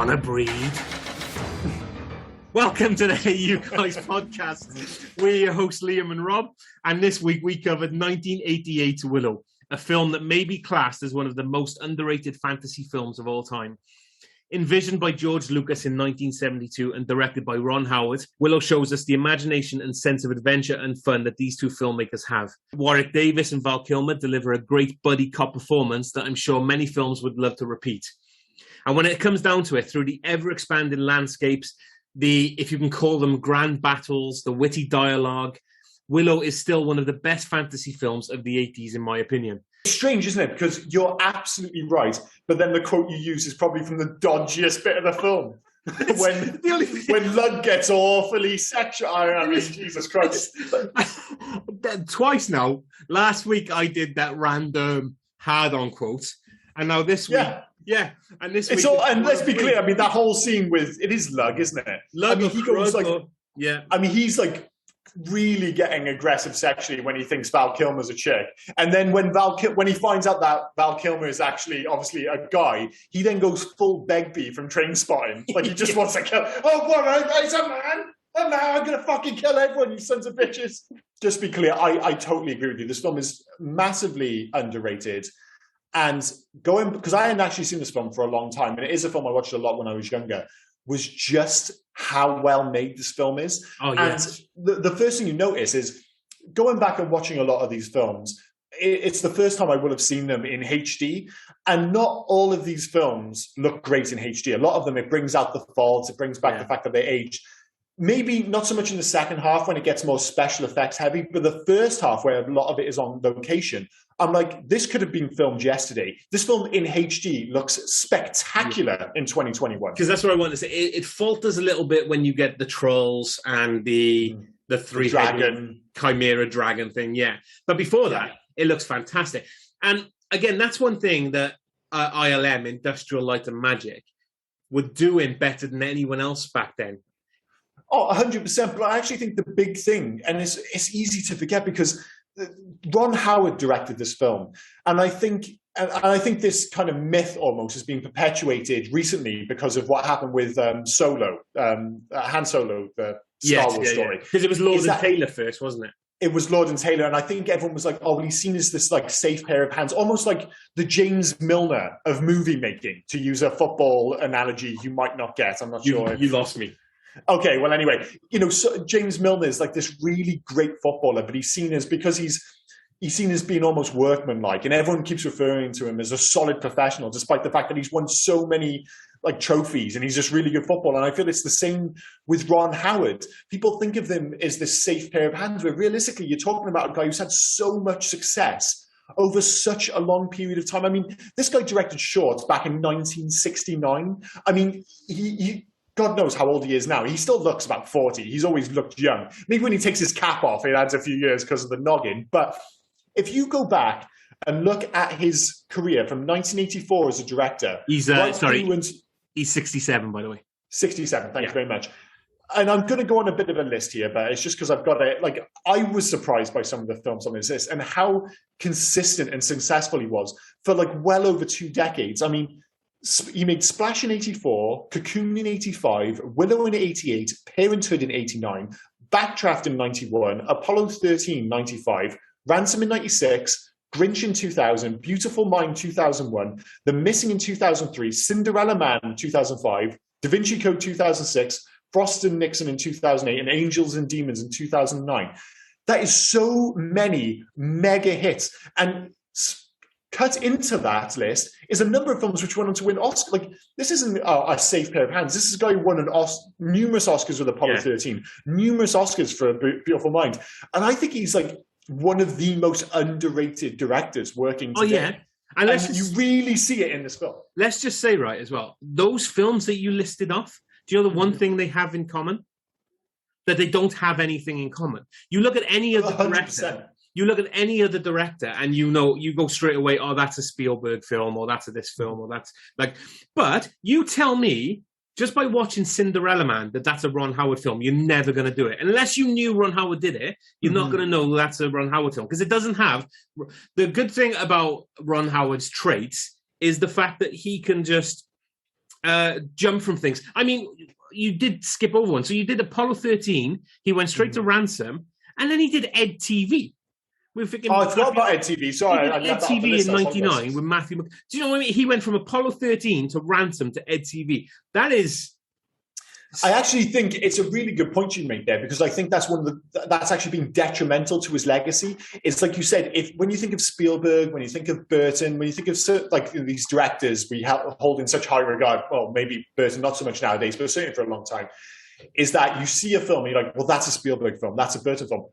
Wanna breed? Welcome to the Hey You Guys podcast. We're your hosts Liam and Rob, and this week we covered 1988's Willow, a film that may be classed as one of the most underrated fantasy films of all time. Envisioned by George Lucas in 1972 and directed by Ron Howard, Willow shows us the imagination and sense of adventure and fun that these two filmmakers have. Warwick Davis and Val Kilmer deliver a great buddy cop performance that I'm sure many films would love to repeat. And when it comes down to it, through the ever-expanding landscapes, if you can call them grand battles, the witty dialogue, Willow is still one of the best fantasy films of the 80s, in my opinion. It's strange, isn't it? Because you're absolutely right, but then the quote you use is probably from the dodgiest bit of the film. when Lud gets awfully sexual. I mean, Jesus Christ. Twice now. Last week I did that random hard-on quote, and now this week... Yeah, and this week... And let's be clear, I mean, that whole scene it is Lug, isn't it? Lug, I mean, he goes like... Yeah. I mean, he's like really getting aggressive sexually when he thinks Val Kilmer's a chick. And then when he finds out that Val Kilmer is actually obviously a guy, he then goes full Begbie from Trainspotting. Like he just wants to kill... Oh, what? He's a man! I'm going to fucking kill everyone, you sons of bitches. Just be clear, I totally agree with you. This film is massively underrated. And because I hadn't actually seen this film for a long time, and it is a film I watched a lot when I was younger, was just how well made this film is. Oh, yes. And the first thing you notice is, going back and watching a lot of these films, it's the first time I will have seen them in HD. And not all of these films look great in HD. A lot of them, it brings out the faults, it brings back the fact that they aged. Maybe not so much in the second half when it gets more special effects heavy, but the first half where a lot of it is on location, I'm like, this could have been filmed yesterday. This film in HD looks spectacular in 2021. Because that's what I wanted to say. It falters a little bit when you get the trolls and the three-dragon, chimera dragon thing, But before that, it looks fantastic. And again, that's one thing that ILM, Industrial Light and Magic, were doing better than anyone else back then. Oh, 100%. But I actually think the big thing, and it's easy to forget because Ron Howard directed this film. And I think this kind of myth almost has been perpetuated recently because of what happened with Solo, Han Solo, the Star Wars story. Because it was Lord and Taylor first, wasn't it? It was Lord and Taylor, and I think everyone was like, oh, well, he's seen as this like safe pair of hands, almost like the James Milner of movie making, to use a football analogy you might not get. I'm not sure. You lost me. Okay, well, anyway, so James Milner is like this really great footballer, but he's seen as being almost workmanlike, and everyone keeps referring to him as a solid professional, despite the fact that he's won so many like trophies and he's just really good football. And I feel it's the same with Ron Howard. People think of them as this safe pair of hands, where realistically, you're talking about a guy who's had so much success over such a long period of time. I mean, this guy directed shorts back in 1969. I mean, he God knows how old he is now. He still looks about 40. He's always looked young. Maybe when he takes his cap off, it adds a few years because of the noggin. But if you go back and look at his career from 1984 as a director... He's 67, by the way. 67, thank you very much. And I'm going to go on a bit of a list here, but it's just because I've got it. Like, I was surprised by some of the films on this list and how consistent and successful he was for like well over 2 decades. I mean... He made Splash in 84, Cocoon in 85, Willow in 88, Parenthood in 89, Backdraft in 91, Apollo 13 95, Ransom in 96, Grinch in 2000, Beautiful Mind 2001, The Missing in 2003, Cinderella Man in 2005, Da Vinci Code 2006, Frost and Nixon in 2008, and Angels and Demons in 2009. That is so many mega hits. And cut into that list is a number of films which went on to win Oscars. Like, this isn't a safe pair of hands. This is a guy who won numerous Oscars with Apollo 13, numerous Oscars for Beautiful Mind. And I think he's like one of the most underrated directors working today. Oh, yeah. And you really see it in this film. Let's just say, right, as well, those films that you listed off, do you know the one thing they have in common? That they don't have anything in common. You look at any other director... You look at any other director and you go straight away, oh, that's a Spielberg film, or that's this film, or that's like, but you tell me just by watching Cinderella Man that that's a Ron Howard film, you're never going to do it. Unless you knew Ron Howard did it, you're not going to know that's a Ron Howard film, because it doesn't have... The good thing about Ron Howard's traits is the fact that he can just... jump from things. I mean, you did skip over one. So you did Apollo 13. He went straight to Ransom, and then he did Ed TV. I forgot about Ed TV. Sorry, Ed TV in '99 with Matthew. Do you know what I mean? He went from Apollo 13 to Ransom to Ed TV. That is. I actually think it's a really good point you make there, because I think that's that's actually been detrimental to his legacy. It's like you said, when you think of Spielberg, when you think of Burton, when you think of like these directors we hold in such high regard, well, maybe Burton not so much nowadays, but certainly for a long time, is that you see a film and you're like, well, that's a Spielberg film, that's a Burton film.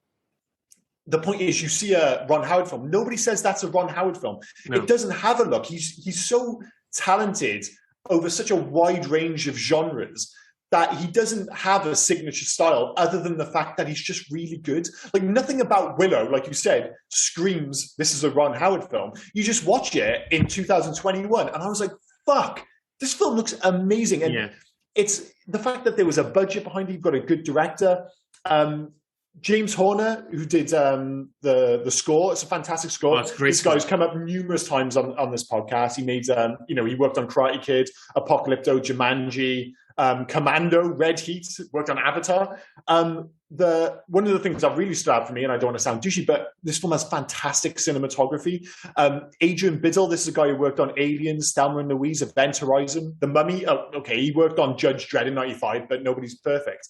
The point is, you see a Ron Howard film. Nobody says that's a Ron Howard film. No. It doesn't have a look. He's so talented over such a wide range of genres that he doesn't have a signature style other than the fact that he's just really good. Like, nothing about Willow, like you said, screams, this is a Ron Howard film. You just watch it in 2021, and I was like, fuck, this film looks amazing. And it's the fact that there was a budget behind it. You've got a good director. James Horner, who did the score, it's a fantastic score. This guy's come up numerous times on this podcast. He made, he worked on Karate Kid, Apocalypto, Jumanji, Commando, Red Heat, worked on Avatar. One of the things that really stood out for me, and I don't want to sound douchey, but this film has fantastic cinematography. Adrian Biddle, this is a guy who worked on Aliens, Thelma and Louise, Event Horizon, The Mummy. He worked on Judge Dredd in '95, but nobody's perfect.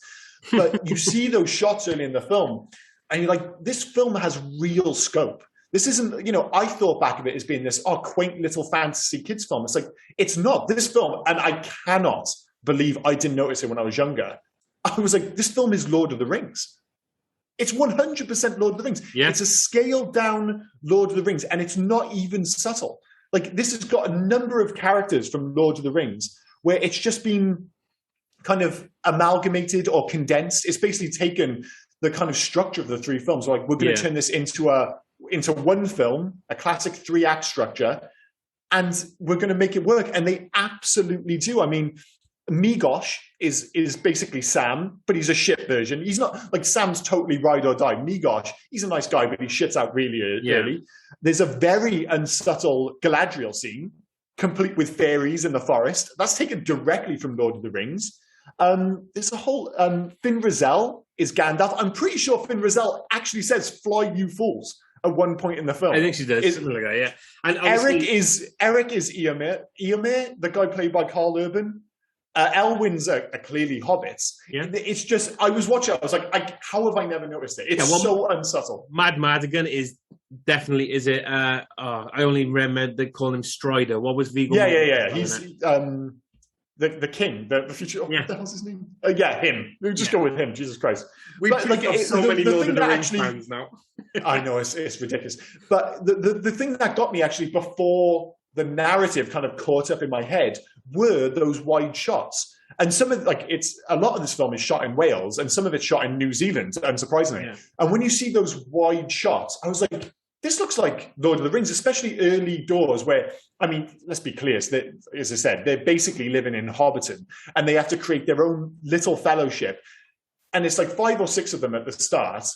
But you see those shots early in the film, and you're like, this film has real scope. This isn't, I thought back of it as being this quaint little fantasy kids film. It's like, it's not. This film, and I cannot believe I didn't notice it when I was younger. I was like, this film is Lord of the Rings. It's 100% Lord of the Rings. Yeah. It's a scaled down Lord of the Rings, and it's not even subtle. Like, this has got a number of characters from Lord of the Rings where it's just been kind of amalgamated or condensed. It's basically taken the kind of structure of the three films. Like, we're going to turn this into one film, a classic 3-act structure, and we're going to make it work. And they absolutely do. I mean, Migosh is basically Sam, but he's a shit version. He's not like Sam's totally ride or die. Migosh, he's a nice guy, but he shits out really early. There's a very unsubtle Galadriel scene, complete with fairies in the forest. That's taken directly from Lord of the Rings. There's a whole Finn Rizal is Gandalf. I'm pretty sure Finn Rizal actually says "Fly, you fools" at one point in the film. I think she does. Something like that, yeah. And Eric is Eomer. Eomer, the guy played by Carl Urban. Elwyn's are clearly hobbits. Yeah. It's just, I was watching, I was like, how have I never noticed it? It's so unsubtle. Mad Madigan is definitely, I only remember they call him Strider. What was Viggo? Yeah. He's the king, the future. What the hell's his name? Him. We'll just go with him. Jesus Christ. We've got so many Lord of the Rings fans now. I know, it's ridiculous. But the thing that got me actually before the narrative kind of caught up in my head were those wide shots. And some of a lot of this film is shot in Wales, and some of it's shot in New Zealand, unsurprisingly. Yeah. And when you see those wide shots, I was like, this looks like Lord of the Rings, especially early doors where, I mean, let's be clear, as I said, they're basically living in Hobbiton, and they have to create their own little fellowship. And it's like 5 or 6 of them at the start.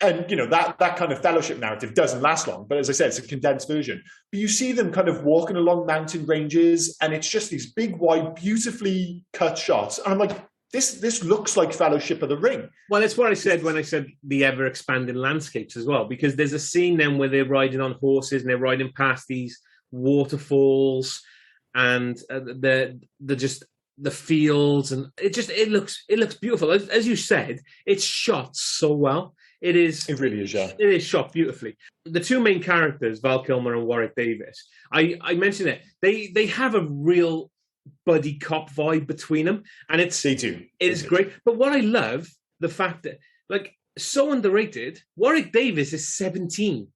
And, that kind of fellowship narrative doesn't last long. But as I said, it's a condensed version. But you see them kind of walking along mountain ranges, and it's just these big, wide, beautifully cut shots. And I'm like, this looks like Fellowship of the Ring. Well, it's what I said when I said the ever-expanding landscapes as well, because there's a scene then where they're riding on horses and they're riding past these waterfalls and the fields, and it looks beautiful. As you said, it's shot so well. It really is, yeah. It is shot beautifully. The two main characters, Val Kilmer and Warwick Davis, I mentioned it. They have a real buddy cop vibe between them, and they do. It is great. But what I love, the fact that so underrated. Warwick Davis is 17.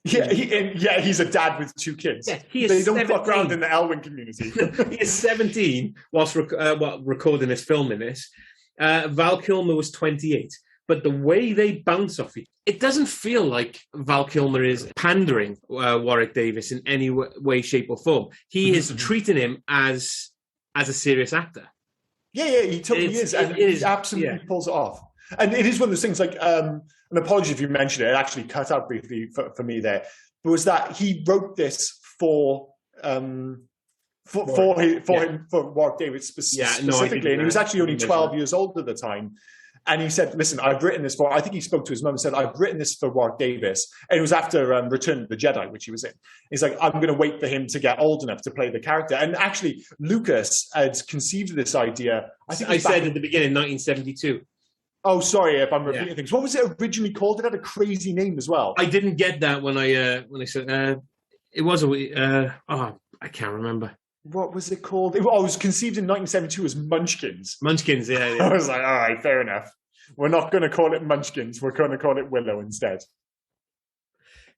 Yeah, he's a dad with 2 kids. Yeah, they don't fuck around in the Elwyn community. He is 17 whilst recording this film in this. Val Kilmer was 28. But the way they bounce off it doesn't feel like Val Kilmer is pandering Warwick Davis in any way, shape, or form. He is treating him as a serious actor. Yeah, he totally is. And he absolutely pulls it off. And it is one of those things, like, an apology if you mentioned it, actually cut out briefly for me there, but was that he wrote this for for Warwick Davis specifically. And he was actually only 12 years old at the time. And he said, listen, I've written this I think he spoke to his mum and said, I've written this for Warwick Davis. And it was after Return of the Jedi, which he was in. He's like, I'm going to wait for him to get old enough to play the character. And actually, Lucas had conceived of this idea. I said at the beginning, 1972. Oh, sorry if I'm repeating things. What was it originally called? It had a crazy name as well. I didn't get that when I said it was I can't remember. What was it called? It was conceived in 1972 as Munchkins. Munchkins, yeah. I was like, all right, fair enough. We're not going to call it Munchkins. We're going to call it Willow instead.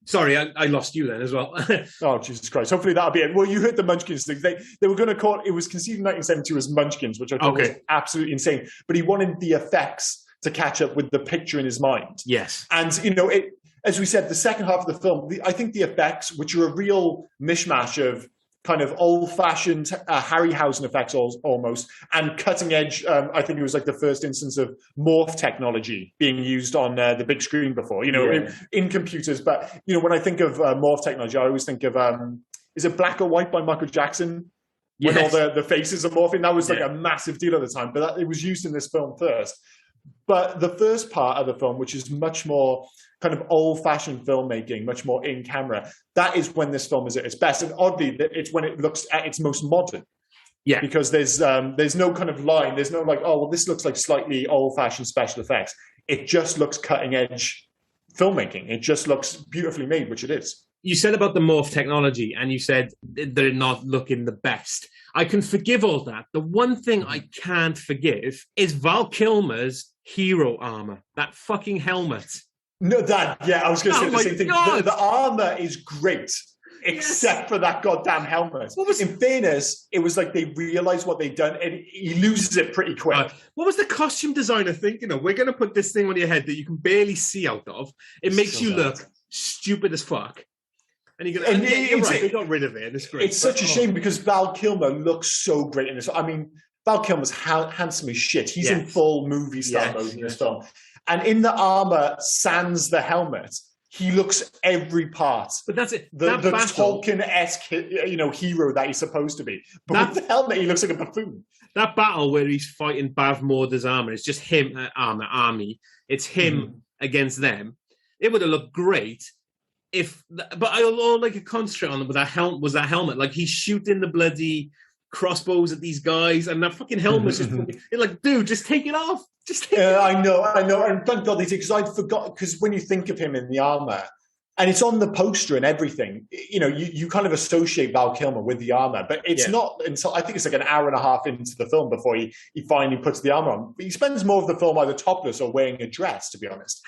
Sorry, I lost you then as well. Oh, Jesus Christ. Hopefully that'll be it. Well, you heard the Munchkins thing. They were going to call it was conceived in 1972 as Munchkins, which I thought was absolutely insane. But he wanted the effects to catch up with the picture in his mind. Yes. And, as we said, the second half of the film, I think the effects, which are a real mishmash of kind of old-fashioned Harryhausen effects almost, and cutting-edge, I think it was like the first instance of morph technology being used on the big screen before, in computers. But, when I think of morph technology, I always think of, is it Black or White by Michael Jackson? When all the faces are morphing? That was like a massive deal at the time, but it was used in this film first. But the first part of the film, which is much more kind of old-fashioned filmmaking, much more in camera, that is when this film is at its best. And oddly, it's when it looks at its most modern. Yeah. Because there's no kind of line. There's no like, oh, well, this looks like slightly old-fashioned special effects. It just looks cutting-edge filmmaking. It just looks beautifully made, which it is. You said about the morph technology, and you said they're not looking the best. I can forgive all that. The one thing I can't forgive is Val Kilmer's hero armor, that fucking helmet. No, I was going to say the same thing. The armor is great, except for that goddamn helmet. In fairness, it was like they realized what they'd done, and he loses it pretty quick. What was the costume designer thinking of? We're going to put this thing on your head that you can barely see out of. It makes you look stupid as fuck. And you're right, they got rid of it. It's great. It's such a shame because Val Kilmer looks so great in this. I mean, Val Kilmer's handsome as shit. He's in full movie star mode in this film. And in the armor, sans the helmet, he looks every part. But that's it. The Tolkien-esque, hero that he's supposed to be. But with the helmet, he looks like a buffoon. That battle where he's fighting Bav Morda's armor, it's just him, army. It's him against them. It would have looked great but I like a concentrate on it with that helmet. Like he's shooting the bloody crossbows at these guys, and that fucking helmet is you're like, dude, just take it off. Just take it off. I know. And thank God they did, because I'd forgot, because when you think of him in the armor, and it's on the poster and everything, you kind of associate Val Kilmer with the armor, but it's not until I think it's like an hour and a half into the film before he finally puts the armor on. But he spends more of the film either topless or wearing a dress, to be honest.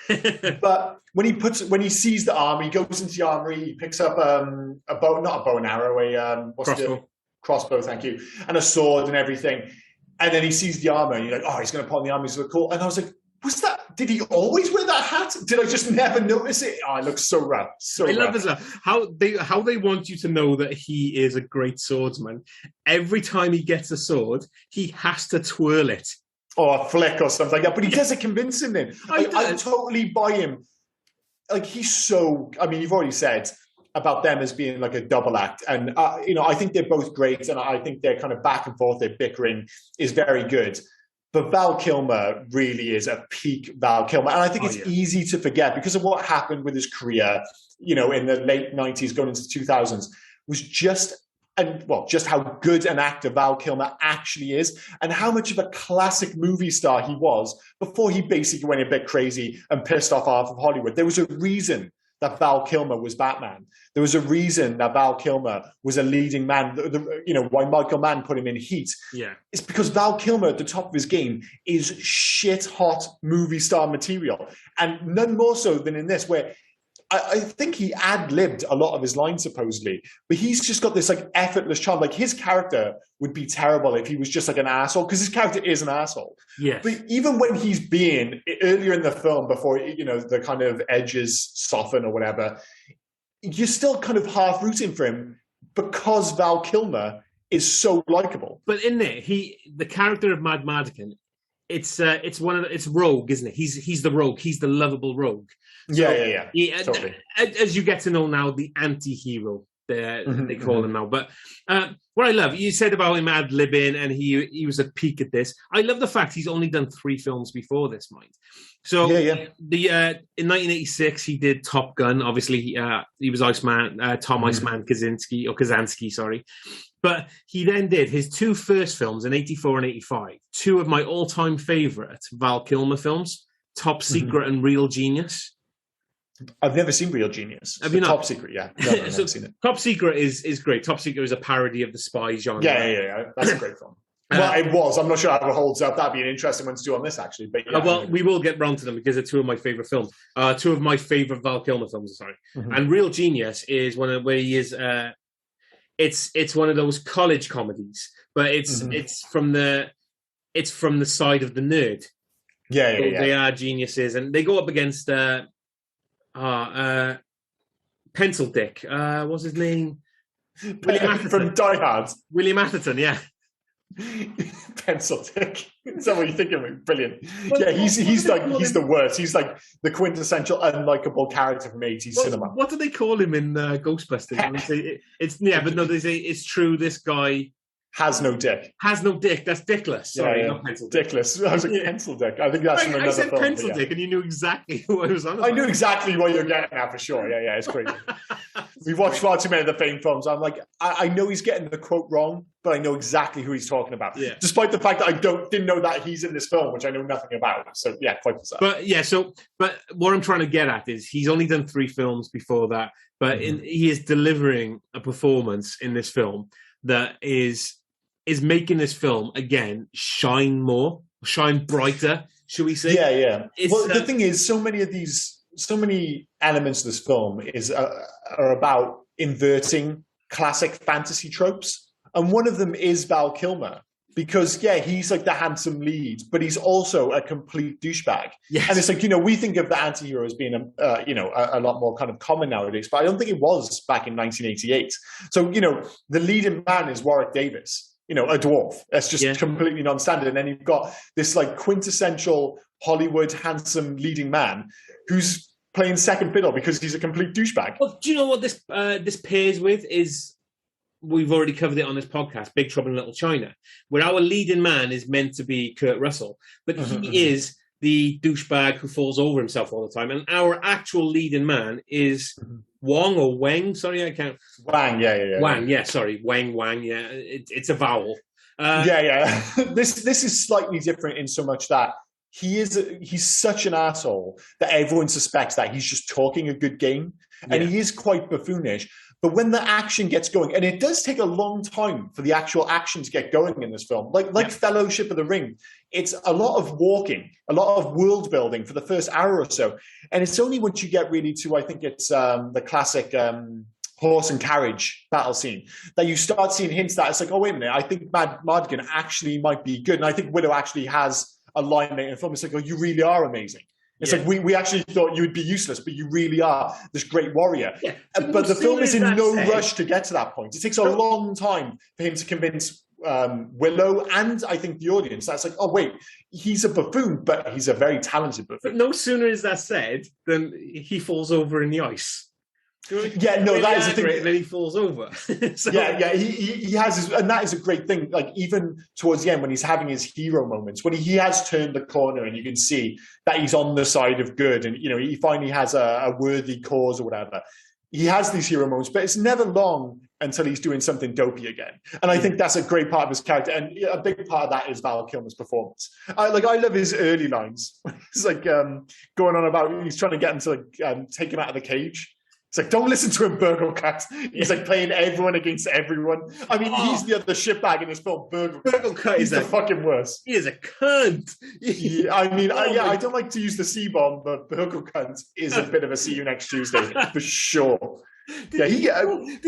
But when he sees the armor, he goes into the armory, he picks up not a bow and arrow, crossbow, thank you, and a sword and everything. And then he sees the armor, and you're like, oh, he's going to put on the armor, he's so cool. And I was like, did he always wear that hat? Did I just never notice it? Oh, it looks so rad. I love this. How they want you to know that he is a great swordsman. Every time he gets a sword, he has to twirl it. Or a flick or something like that. But he does it convincingly. I totally buy him. Like, he's so... I mean, you've already said about them as being like a double act. And, I think they're both great. And I think their kind of back and forth, their bickering is very good. But Val Kilmer really is a peak Val Kilmer. And I think it's easy to forget because of what happened with his career, in the late 90s going into the 2000s, was just how good an actor Val Kilmer actually is and how much of a classic movie star he was before he basically went a bit crazy and pissed off half of Hollywood. There was a reason that Val Kilmer was Batman. There was a reason that Val Kilmer was a leading man. Why Michael Mann put him in Heat. Yeah, it's because Val Kilmer at the top of his game is shit-hot movie star material. And none more so than in this, where I think he ad-libbed a lot of his lines, supposedly. But he's just got this, like, effortless charm. Like, his character would be terrible if he was just, like, an asshole, because his character is an asshole. Yeah. But even when he's being, earlier in the film, before, the kind of edges soften or whatever, you're still kind of half rooting for him because Val Kilmer is so likable. But in there, the character of Mad Madigan, it's Rogue, isn't it? He's the rogue. He's the lovable rogue. So totally. As you get to know now, the anti-hero they call him now. But what I love, you said about him ad-libbing, and he was at peak at this. I love the fact he's only done 3 films before this, mind. So in 1986 he did Top Gun. Obviously he was Iceman, Tom Iceman Kaczynski, sorry. But he then did his 2 first films in 84 and 85. 2 of my all-time favorite Val Kilmer films, Top Secret and Real Genius. I've never seen Real Genius. Have you not? Top Secret, yeah. No, I've never seen it. Top Secret is great. Top Secret is a parody of the spy genre. Yeah. That's a great film. Well, it was. I'm not sure how it holds up. That'd be an interesting one to do on this, actually. But well, we will get round to them because they're 2 of my favorite films. 2 of my favorite Val Kilmer films. Sorry. And Real Genius is one of where he is. It's one of those college comedies, but it's from the side of the nerd. Yeah. They are geniuses, and they go up against Pencil Dick. What's his name? William Atherton. From Die Hard. William Atherton, yeah. Pencil Dick. Is that what you're thinking of? Brilliant. Yeah, he's the worst. He's like the quintessential unlikable character from 80s cinema. What do they call him in Ghostbusters? They say it's true. This guy has no dick. Has no dick. That's dickless. Sorry, not Pencil Dick. Dickless. I was like, Pencil Dick. I think that's from another film. I said Pencil Dick, and you knew exactly who I was on about. I knew exactly what you're getting at for sure. Yeah, it's crazy. We've watched far too many of the Fame films. I'm like, I know he's getting the quote wrong, but I know exactly who he's talking about. Yeah. Despite the fact that I didn't know that he's in this film, which I know nothing about. So yeah, quite bizarre. But what I'm trying to get at is he's only done 3 films before that, but he is delivering a performance in this film that is making this film again shine brighter, should we say? Yeah. Well, the thing is, so many elements of this film are about inverting classic fantasy tropes, and one of them is Val Kilmer, because he's like the handsome lead, but he's also a complete douchebag. Yes. And it's like, we think of the anti-hero as being a lot more kind of common nowadays, but I don't think it was back in 1988. So the leading man is Warwick Davis. A dwarf. That's just completely non-standard. And then you've got this like quintessential Hollywood handsome leading man who's playing second fiddle because he's a complete douchebag. Well, do you know what this pairs with is? We've already covered it on this podcast, Big Trouble in Little China, where our leading man is meant to be Kurt Russell, but he is the douchebag who falls over himself all the time. And our actual leading man is Wang or Wang. Sorry, I can't. Wang, yeah. Wang, yeah, sorry. Wang, yeah. It's a vowel. This is slightly different in so much that he's such an asshole that everyone suspects that he's just talking a good game. And he is quite buffoonish. But when the action gets going, and it does take a long time for the actual action to get going in this film, like Fellowship of the Ring, it's a lot of walking, a lot of world building for the first hour or so. And it's only once you get really to, I think it's the classic horse and carriage battle scene, that you start seeing hints that it's like, oh, wait a minute, I think Madigan actually might be good. And I think Willow actually has a line in the film. It's like, oh, you really are amazing. It's like, we actually thought you would be useless, but you really are this great warrior. Yeah. But the film is in no rush to get to that point. It takes a long time for him to convince Willow and I think the audience. That's like, oh, wait, he's a buffoon, but he's a very talented buffoon. But no sooner is that said than he falls over in the ice. Yeah, no, that is the thing. And then he falls over. So, he has and that is a great thing. Like, even towards the end, when he's having his hero moments, when he has turned the corner and you can see that he's on the side of good, and he finally has a worthy cause or whatever. He has these hero moments, but it's never long until he's doing something dopey again. And I think that's a great part of his character, and a big part of that is Val Kilmer's performance. I love his early lines. He's like going on about he's trying to get him to take him out of the cage. It's like, don't listen to him, Burglecut. He's like playing everyone against everyone. I mean, he's the other shitbag in this film, Burglecut. He's the fucking worst. He is a cunt. I don't like to use the C-bomb, but Burglecut is a bit of a see you next Tuesday, for sure. Did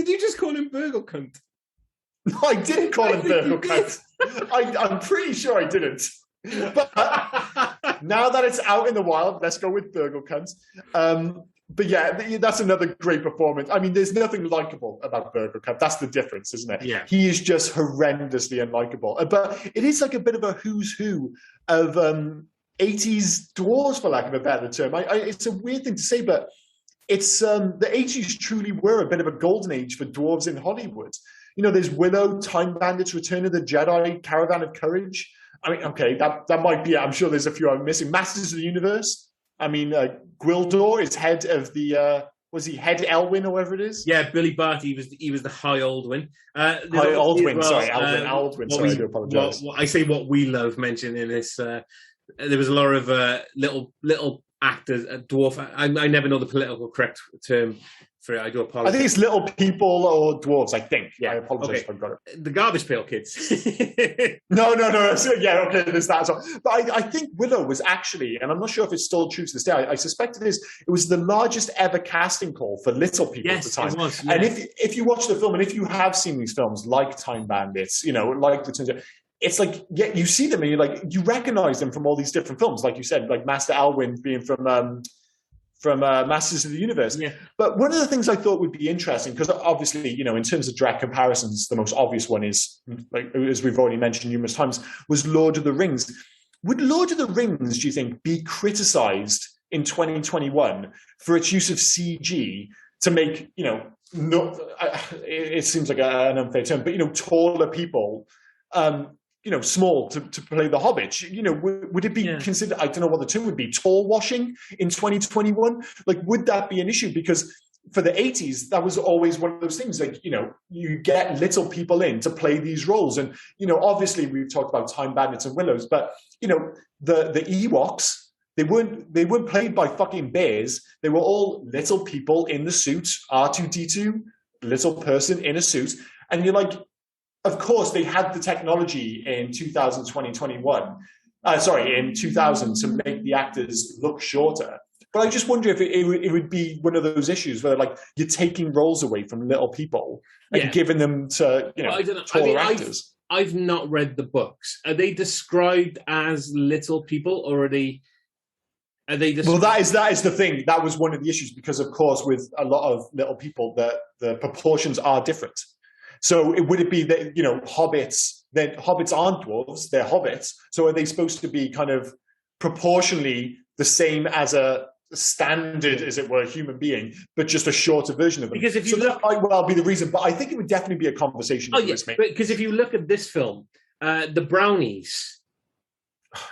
you just call him Burglecut? No, I didn't call him Burglecut. I'm pretty sure I didn't. But now that it's out in the wild, let's go with Burglecut. But yeah, that's another great performance. I mean, there's nothing likable about Burglecut. That's the difference, isn't it? Yeah. He is just horrendously unlikable. But it is like a bit of a who's who of 80s dwarves, for lack of a better term. It's a weird thing to say, but it's the 80s truly were a bit of a golden age for dwarves in Hollywood. You know, there's Willow, Time Bandits, Return of the Jedi, Caravan of Courage. I mean, okay, that might be. I'm sure there's a few I'm missing. Masters of the Universe. I mean, Gwildor is head of the. Was he head Elwyn or whatever it is? Yeah, Billy Bart. He was the High Aldwyn. High Aldwyn. Well, sorry, Aldwyn. Sorry, I do apologise. I say what we love mentioned in this. There was a lot of little actors, dwarf. I never know the political correct term for it. I do apologize. I think it's little people or dwarves. I think. Yeah, I apologize if okay. I've got it. The Garbage Pail Kids. No. So, yeah, okay, there's that as well. But I think Willow was actually, and I'm not sure if it's still true to this day, I suspect it is, it was the largest ever casting call for little people at the time. It was, yeah. And if you watch the film, and if you have seen these films like Time Bandits, you know, like the it's like, yeah, you see them and you're like, you recognize them from all these different films. Like you said, like Master Elwyn being from Masters of the Universe. Yeah. But one of the things I thought would be interesting, because obviously, you know, in terms of direct comparisons, the most obvious one is, like, as we've already mentioned numerous times, was Lord of the Rings. Would Lord of the Rings, do you think, be criticized in 2021 for its use of CG to make, you know, it seems like an unfair term, but, you know, taller people, you know, small to play the Hobbit? You know, would it be considered, I don't know what the term would be, tall washing in 2021? Like, would that be an issue? Because for the 80s, that was always one of those things, like, you know, you get little people in to play these roles. And, you know, obviously we've talked about Time Bandits and Willows, but, you know, the Ewoks, they weren't played by fucking bears. They were all little people in the suit, R2-D2, little person in a suit. And you're like, of course, they had the technology in 2000 to make the actors look shorter. But I just wonder if it would be one of those issues where, like, you're taking roles away from little people and giving them to, you know, taller actors. I've not read the books. Are they described as little people, or are they? Well, that is the thing. That was one of the issues, because, of course, with a lot of little people, the proportions are different. So would it be that, you know, hobbits aren't dwarves, they're hobbits. So are they supposed to be kind of proportionally the same as a standard, as it were, human being, but just a shorter version of them? Because if you that might well be the reason, but I think it would definitely be a conversation. Oh, yes, because if you look at this film, the brownies.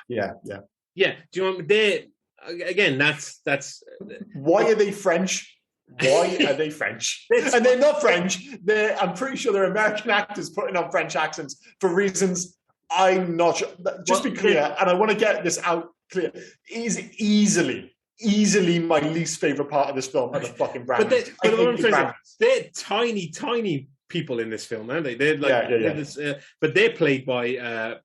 Yeah. Do you want me? Again, that's. Why are they French? Why are they French? And they're not French. I'm pretty sure they're American actors putting on French accents for reasons I'm not sure. Just be clear, and I want to get this out clear. It is easily my least favorite part of this film are the fucking brownies. They're tiny, tiny people in this film, aren't they? They're like, but they're played by.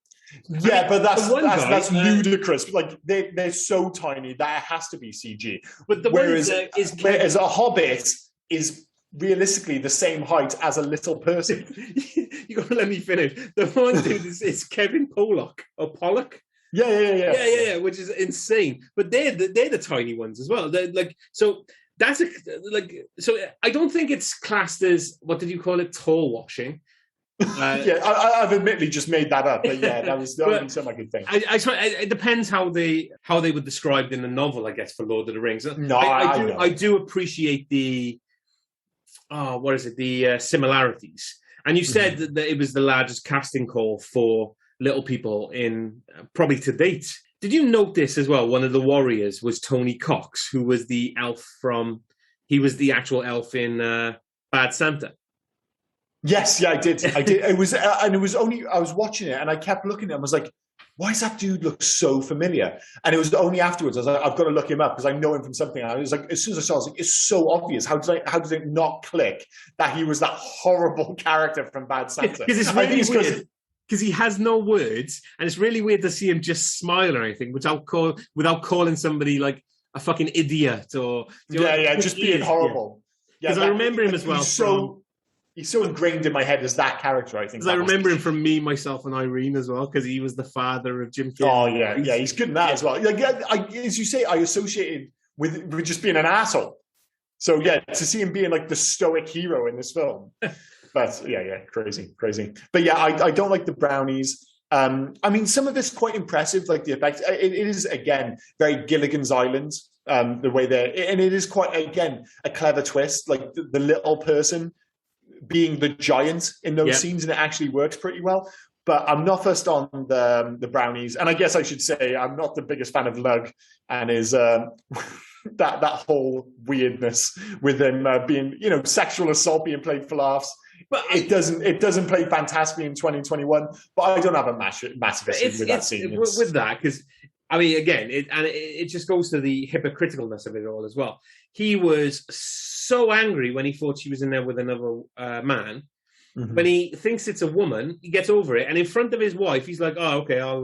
But that's ludicrous. Like they're so tiny that it has to be CG. But whereas a hobbit is realistically the same height as a little person. You got to let me finish. The one dude is Kevin Pollock or Pollock. Yeah, which is insane. But they're the tiny ones as well. They're like, so that's so I don't think it's classed as, what did you call it, tall washing. I've admittedly just made that up, but yeah, that was the only term I could think. It depends how they were described in the novel, I guess, for Lord of the Rings. No, I do appreciate the similarities. And you said that it was the largest casting call for little people in probably to date. Did you notice as well, one of the warriors was Tony Cox, who was the elf he was the actual elf in Bad Santa. Yes, I did. It was, and it was only, I was watching it and I kept looking at him. I was like, why does that dude look so familiar? And it was only afterwards I was like, I've got to look him up because I know him from something. And I was like, as soon as I saw it, I was like, it's so obvious. How did it not click that he was that horrible character from Bad Santa? Because it's really weird. Because he has no words, and it's really weird to see him just smile or anything without calling somebody like a fucking idiot or just being horrible. Because I remember him as well. He's so ingrained in my head as that character, I think. Because I remember him from Me, Myself, and Irene as well, because he was the father of Jim Carrey. Oh, yeah, he's good in that as well. Like, as you say, I associated with just being an asshole. So, yeah, to see him being like the stoic hero in this film. But, crazy. But, yeah, I don't like the brownies. I mean, some of it's quite impressive, like the effects. It is, again, very Gilligan's Island. The way and it is quite, again, a clever twist, like the little person being the giant in those scenes, and it actually works pretty well. But I'm not first on the brownies, and I guess I should say I'm not the biggest fan of Lug and his that whole weirdness with him being, sexual assault being played for laughs. But it doesn't play fantastically in 2021. But I don't have a massive issue with that scene. With that, because I mean, again, it just goes to the hypocriticalness of it all as well. He was so angry when he thought she was in there with another man. Mm-hmm. When he thinks it's a woman, he gets over it, and in front of his wife, he's like, "Oh, okay, I'll."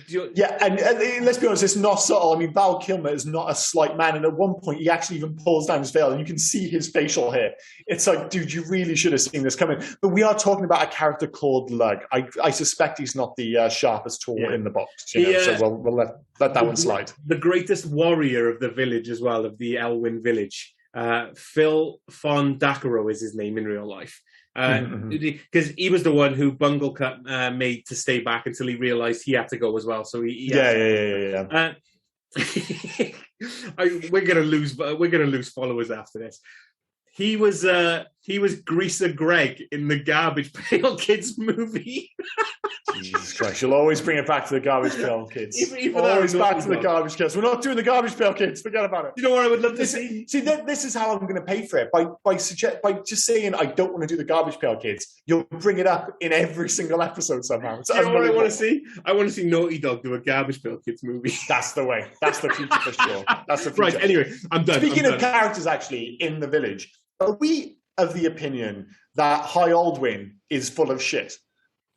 Yeah, and let's be honest, it's not subtle. I mean, Val Kilmer is not a slight man, and at one point, he actually even pulls down his veil, and you can see his facial hair. It's like, dude, you really should have seen this coming. But we are talking about a character called Lug. I suspect he's not the sharpest tool in the box, so we'll let that one slide. The greatest warrior of the village as well, of the Elwyn village, Phil von Dacaro is his name in real life. Because he was the one who Bunglecut made to stay back until he realized he had to go as well. So yeah. We're gonna lose followers after this. He was Greaser Greg in the Garbage Pail Kids movie. Jesus Christ! You'll always bring it back to the Garbage Pail Kids. Always back to the Garbage Kids. We're not doing the Garbage Pail Kids. Forget about it. You know what I would love to see? See, this is how I'm going to pay for it by just saying I don't want to do the Garbage Pail Kids. You'll bring it up in every single episode somehow. You know what I want to see? I want to see Naughty Dog do a Garbage Pail Kids movie. That's the way. That's the future for sure. That's the future. Right. Anyway, I'm done. Speaking of characters, actually, in the village, are we of the opinion that High Aldwyn is full of shit?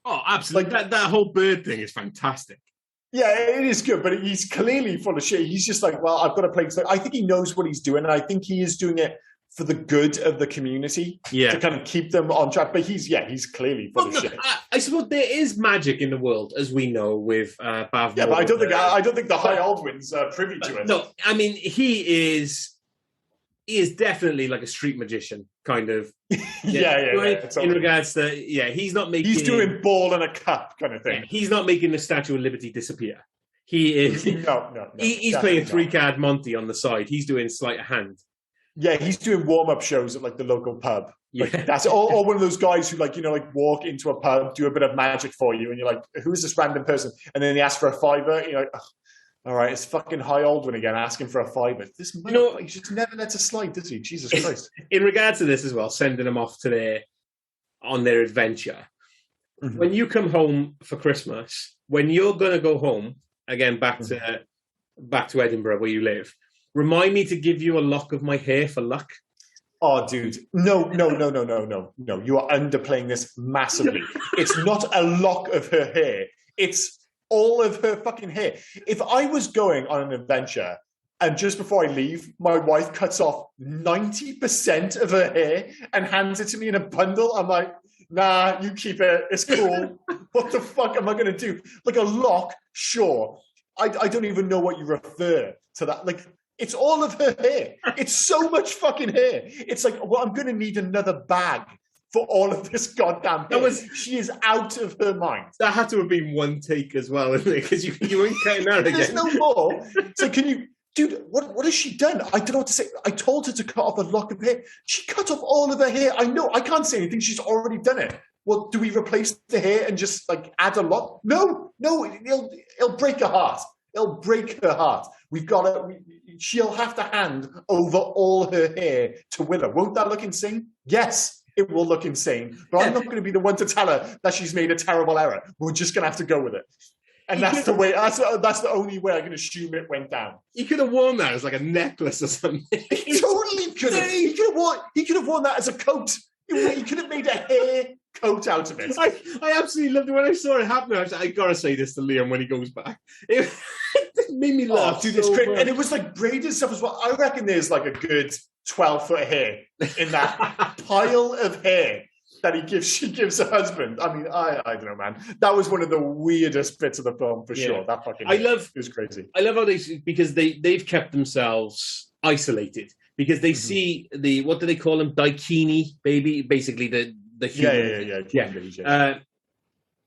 Oh, absolutely. Like, that whole bird thing is fantastic. Yeah, it is good, but he's clearly full of shit. He's just like, well, I've got to play. I think he knows what he's doing, and I think he is doing it for the good of the community to kind of keep them on track. But he's clearly full of shit. I suppose there is magic in the world, as we know, with Bav. Yeah, but I don't think the High Aldwyn's privy to it. No, I mean he is definitely like a street magician, kind of. In regards to, he's not making... He's doing ball in a cup kind of thing. Yeah, he's not making the Statue of Liberty disappear. He is... No. He's playing three-card Monty on the side. He's doing sleight of hand. Yeah, he's doing warm-up shows at, like, the local pub. Yeah. Like, that's or one of those guys who, like, walk into a pub, do a bit of magic for you, and you're like, who is this random person? And then they ask for a fiver, and you're like... All right, it's fucking High Aldwyn again, asking for a fiver. This man, he just never lets us slide, does he? Jesus Christ. In regards to this as well, sending them off on their adventure. Mm-hmm. When you come home for Christmas, when you're going to go home, again, back to Edinburgh where you live, remind me to give you a lock of my hair for luck. Oh, dude. No. You are underplaying this massively. It's not a lock of her hair. It's all of her fucking hair. If I was going on an adventure and just before I leave, my wife cuts off 90% of her hair and hands it to me in a bundle, I'm like, nah, you keep it. It's cool. What the fuck am I going to do? Like a lock? Sure. I don't even know what you refer to that. Like, it's all of her hair. It's so much fucking hair. It's like, well, I'm going to need another bag for all of this goddamn hair. She is out of her mind. That had to have been one take as well, isn't it? Because you weren't cutting that again. There's no more. So can you... Dude, what has she done? I don't know what to say. I told her to cut off a lock of hair. She cut off all of her hair. I know. I can't say anything. She's already done it. Well, do we replace the hair and just, like, add a lock? No. It'll break her heart. It'll break her heart. She'll have to hand over all her hair to Willow. Won't that look insane? Yes. It will look insane, but I'm not going to be the one to tell her that she's made a terrible error. We're just going to have to go with it. And that's the way. That's the only way I can assume it went down. He could have worn that as like a necklace or something. He totally could have. He could have worn that as a coat. He could have made a hair coat out of it. I absolutely loved it when I saw it happen. I gotta say this to Liam when he goes back. It made me laugh. Dude, it's great. And it was like braided stuff as well. I reckon there's like a good 12-foot hair in that pile of hair that she gives her husband. I mean, I don't know, man. That was one of the weirdest bits of the film for sure. That fucking it was crazy. I love how because they've kept themselves isolated because they see what do they call them? Daikini baby, basically the human. Yeah.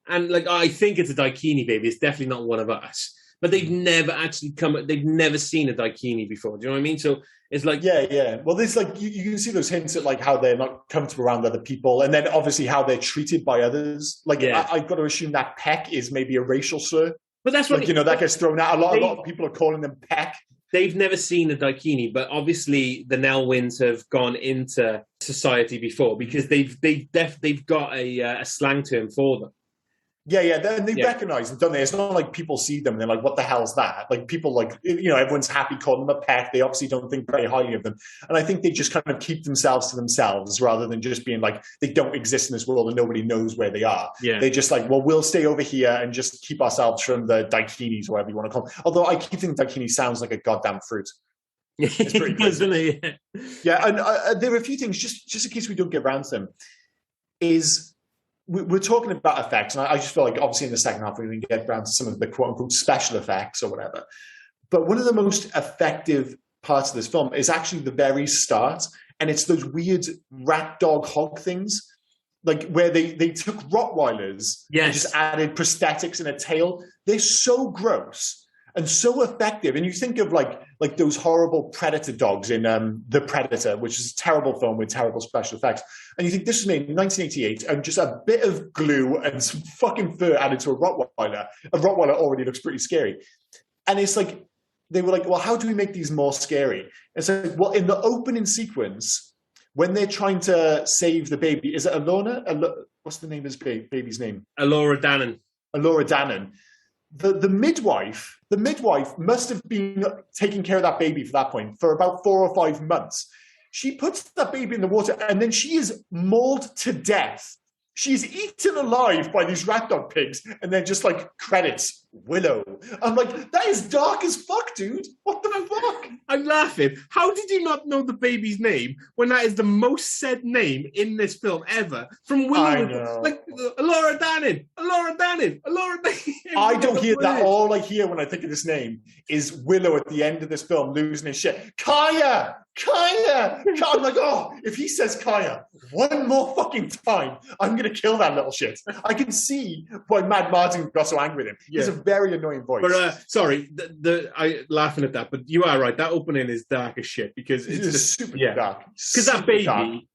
And like I think it's a Daikini baby. It's definitely not one of us. but they've never actually they've never seen a daikini before. Do you know what I mean? So it's like, yeah. Well, there's like, you can see those hints at like how they're not comfortable around other people, and then obviously how they're treated by others. Like, I've got to assume that peck is maybe a racial slur. But that's what, like, that gets thrown out. A lot of people are calling them peck. They've never seen a daikini, but obviously the Nelwyns have gone into society before because they've got a slang term for them. Yeah, and they recognize them, don't they? It's not like people see them and they're like, what the hell's that? Like, people, like, everyone's happy calling them a peck. They obviously don't think very highly of them. And I think they just kind of keep themselves to themselves rather than just being like, they don't exist in this world and nobody knows where they are. Yeah. They're just like, well, we'll stay over here and just keep ourselves from the daikinis, whatever you want to call them. Although I keep thinking daikini sounds like a goddamn fruit. It's pretty good, doesn't it? Yeah, and there are a few things, just in case we don't get around to them, is... We're talking about effects, and I just feel like obviously in the second half we can get around to some of the quote-unquote special effects or whatever. But one of the most effective parts of this film is actually the very start, and it's those weird rat dog hog things, like where they took Rottweilers and just added prosthetics and a tail. They're so gross and so effective. And you think of like those horrible Predator dogs in The Predator, which is a terrible film with terrible special effects. And you think this was made in 1988 and just a bit of glue and some fucking fur added to a Rottweiler. A Rottweiler already looks pretty scary. And it's like, they were like, well, how do we make these more scary? And so, well, in the opening sequence, when they're trying to save the baby, is it Alona? What's the name of his baby's name? Alora Dannon. Alora Dannon. The midwife must have been taking care of that baby for that point for about 4 or 5 months. She puts that baby in the water and then she is mauled to death. She's eaten alive by these rat dog pigs, and then just like credits, Willow. I'm like, that is dark as fuck, dude. What the fuck? I'm laughing. How did you not know the baby's name when that is the most said name in this film ever? From Willow, I know. Like Alora Dannon. I don't hear that. All I hear when I think of this name is Willow at the end of this film losing his shit. Kaya! I'm like, oh, if he says Kaya one more fucking time, I'm going to kill that little shit. I can see why Mad Martin got so angry with him. Yeah. He's a very annoying voice. But sorry, I laughing at that, but you are right. That opening is dark as shit because it's just super dark. Because that baby...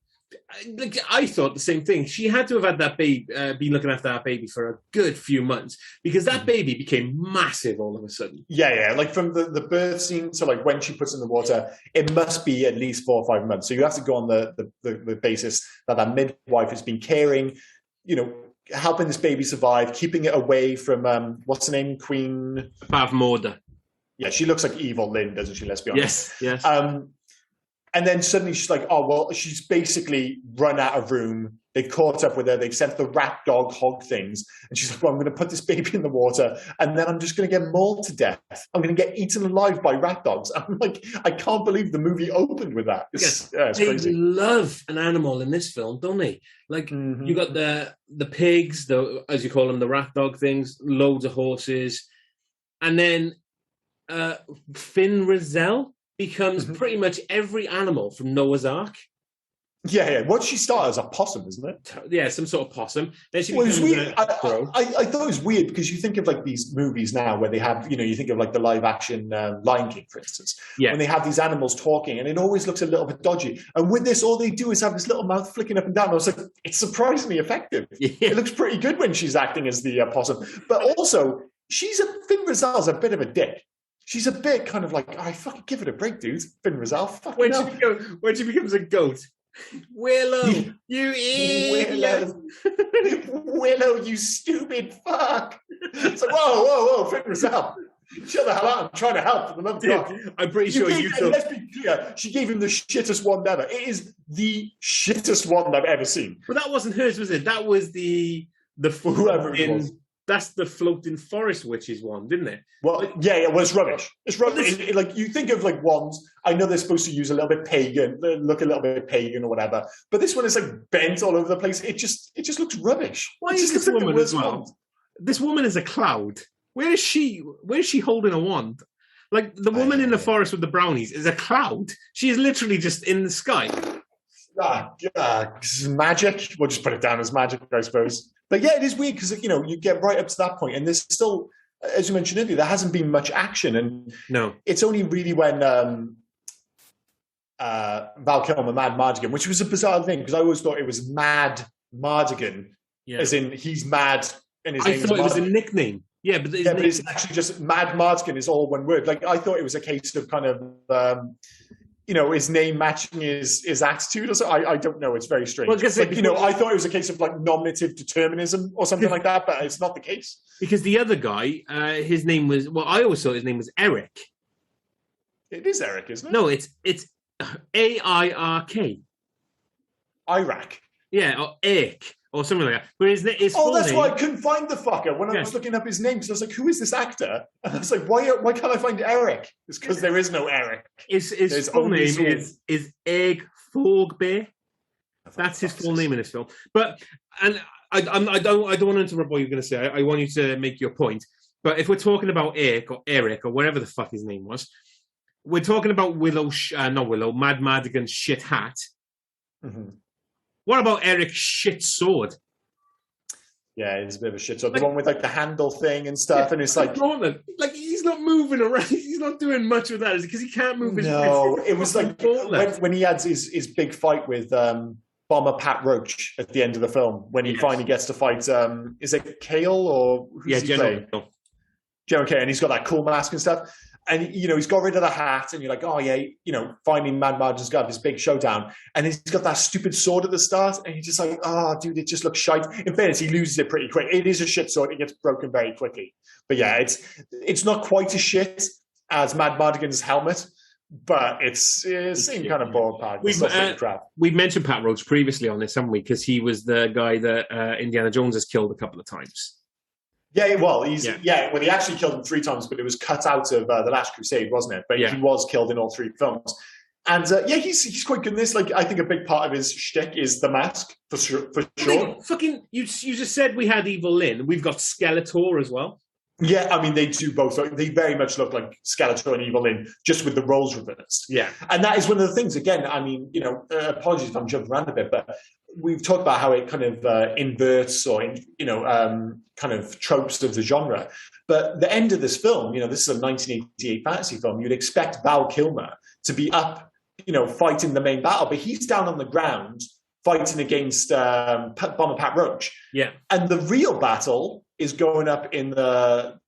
Like, I thought the same thing. She had to have had that baby, been looking after that baby for a good few months because that baby became massive all of a sudden. Yeah. Like from the birth scene to like when she puts it in the water, it must be at least 4 or 5 months. So you have to go on the basis that midwife has been caring, helping this baby survive, keeping it away from what's her name, Queen Bavmorda. Yeah, she looks like evil Lynn, doesn't she? Let's be honest. Yes. And then suddenly she's like, oh, well, she's basically run out of room. They've caught up with her. They've sent the rat dog hog things. And she's like, well, I'm going to put this baby in the water and then I'm just going to get mauled to death. I'm going to get eaten alive by rat dogs. I'm like, I can't believe the movie opened with that. It's crazy. They love an animal in this film, don't they? Like, you got the pigs, as you call them, the rat dog things, loads of horses. And then Finn Rizal becomes pretty much every animal from Noah's Ark. Yeah. What she started as a possum, isn't it? Yeah, some sort of possum. Then she becomes I thought it was weird because you think of like these movies now where they have, you think of like the live action Lion King, for instance, when they have these animals talking and it always looks a little bit dodgy. And with this, all they do is have this little mouth flicking up and down. I was like, it's surprisingly effective. Yeah. It looks pretty good when she's acting as the possum. But also, Finn Rizal's a bit of a dick. She's a bit kind of like, I fucking give it a break, dude. Finn Rizal, when she becomes a goat. Willow, you idiot. Willow, you stupid fuck. It's like, whoa, Finn Rizal. Shut the hell up. I'm trying to help, for the love of God. I'm pretty sure let's be clear, she gave him the shittest one ever. It is the shittest one I've ever seen. But that wasn't hers, was it? That was the whoever it was. That's the floating forest witches one, didn't it? Well, well, it's rubbish. It's rubbish. Like, you think of like wands. I know they're supposed to use a little bit pagan, look a little bit pagan or whatever. But this one is like bent all over the place. It just looks rubbish. Why is this woman as well? Wand. This woman is a cloud. Where is she holding a wand? Like the woman in the forest with the brownies is a cloud. She is literally just in the sky. Magic. We'll just put it down as magic, I suppose. But yeah, it is weird because you get right up to that point, and there's still as you mentioned earlier, there hasn't been much action, and No. it's only really when Val Kilmer, Mad Mardigan, which was a bizarre thing because I always thought it was Mad Mardigan, as in he's mad and his name is Mardigan. It was a nickname. Yeah, but it's actually just Mad Mardigan is all one word. Like I thought it was a case of kind of his name matching his attitude or so. I don't know. It's very strange. Well, I thought it was a case of like nominative determinism or something like that, but it's not the case. Because the other guy, his name was, I always thought his name was Eric. It is Eric, isn't it? No, it's AIRK. Iraq. Yeah, or Eric, or something like that. But his that's why I couldn't find the fucker when I was looking up his name, because I was like, who is this actor? And I was like, why can't I find Eric? It's because there is no Eric. His full name is Egg Thorgbear. That's his full name in this film. But, and I don't want to interrupt what you're going to say. I want you to make your point. But if we're talking about Eric or whatever the fuck his name was, we're talking about Mad Mardigan's shit hat. Mm-hmm. What about Eric's shit sword? Yeah, it's a bit of a shit sword. The one with like the handle thing and stuff, and it's like he's not moving around. He's not doing much with that, is it? Because he can't move his wrist. No, it was like when he had his big fight with Bomber Pat Roach at the end of the film, when he finally gets to fight. Is it Kale or who's he playing? General Kale, and he's got that cool mask and stuff. And, he's got rid of the hat, and you're like, oh, yeah, finally Mad Mardigan's got this big showdown. And he's got that stupid sword at the start, and you're just like, oh, dude, it just looks shite. In fairness, he loses it pretty quick. It is a shit sword. It gets broken very quickly. But, yeah, it's not quite as shit as Mad Mardigan's helmet, but it's same kind of ballpark. We've mentioned Pat Roach previously on this, haven't we? Because he was the guy that Indiana Jones has killed a couple of times. Yeah, well, he actually killed him 3 times, but it was cut out of The Last Crusade, wasn't it? But he was killed in all 3 films. And he's quite good in this. Like, I think a big part of his shtick is the mask, for sure. You just said we had Evil Lyn. We've got Skeletor as well. Yeah, I mean, they do both. They very much look like Skeletor and Evil Lyn, just with the roles reversed. Yeah. And that is one of the things, again, I mean, apologies if I'm jumping around a bit, but we've talked about how it kind of inverts or, kind of tropes of the genre. But the end of this film, this is a 1988 fantasy film. You'd expect Val Kilmer to be up, fighting the main battle, but he's down on the ground fighting against Bomber Pat Roach. Yeah. And the real battle is going up in the,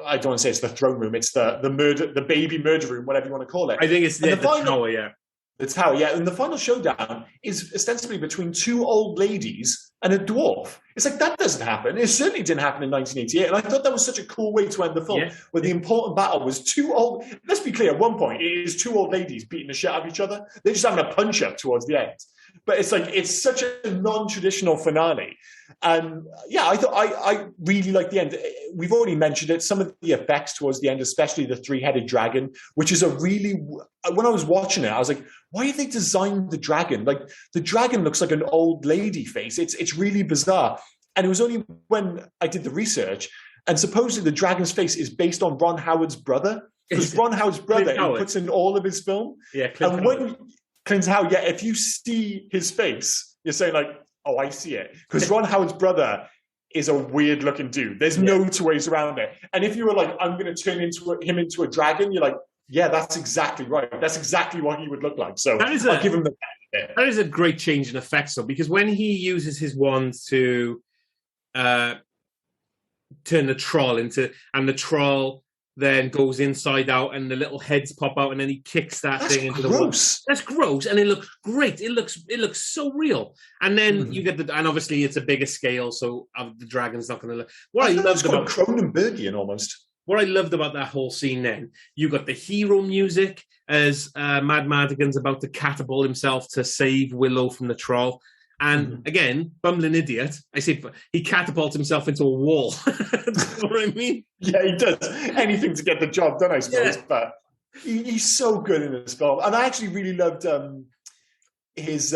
I don't want to say it's the throne room, it's the baby murder room, whatever you want to call it. I think it's the tower, yeah. The tower, yeah. And the final showdown is ostensibly between 2 old ladies and a dwarf. It's like, that doesn't happen. It certainly didn't happen in 1988. And I thought that was such a cool way to end the film, where the important battle was 2 old... Let's be clear, at one point, it is 2 old ladies beating the shit out of each other. They're just having a punch-up towards the end. But it's like, it's such a non-traditional finale. And yeah, I really like the end. We've already mentioned it. Some of the effects towards the end, especially the 3-headed dragon, which is when I was watching it, I was like, why have they designed the dragon? Like, the dragon looks like an old lady face. It's really bizarre. And it was only when I did the research, and supposedly the dragon's face is based on Ron Howard's brother. Because Ron Howard's brother, he puts in all of his film. Yeah, Clint Howard, if you see his face, you're saying like, oh, I see it. Because Ron Howard's brother is a weird-looking dude. There's no 2 ways around it. And if you were like, I'm going to turn him into a dragon, you're like, yeah, that's exactly right. That's exactly what he would look like. So I'll give him the benefit. That is a great change in effects, though, because when he uses his wand to turn the troll into, and the troll then goes inside out and the little heads pop out and then he kicks That's thing into gross. The wall. That's gross. And it looks great. It looks so real. And then you get and obviously it's a bigger scale, so the dragon's not going to look. What I loved about Cronenbergian almost. What I loved about that whole scene then, you got the hero music as Mad Mardigan's about to catapult himself to save Willow from the troll. And again, bumbling idiot, I say he catapults himself into a wall. Do you know what I mean? Yeah, he does. Anything to get the job done, I suppose. Yeah. But he's so good in this film. And I actually really loved his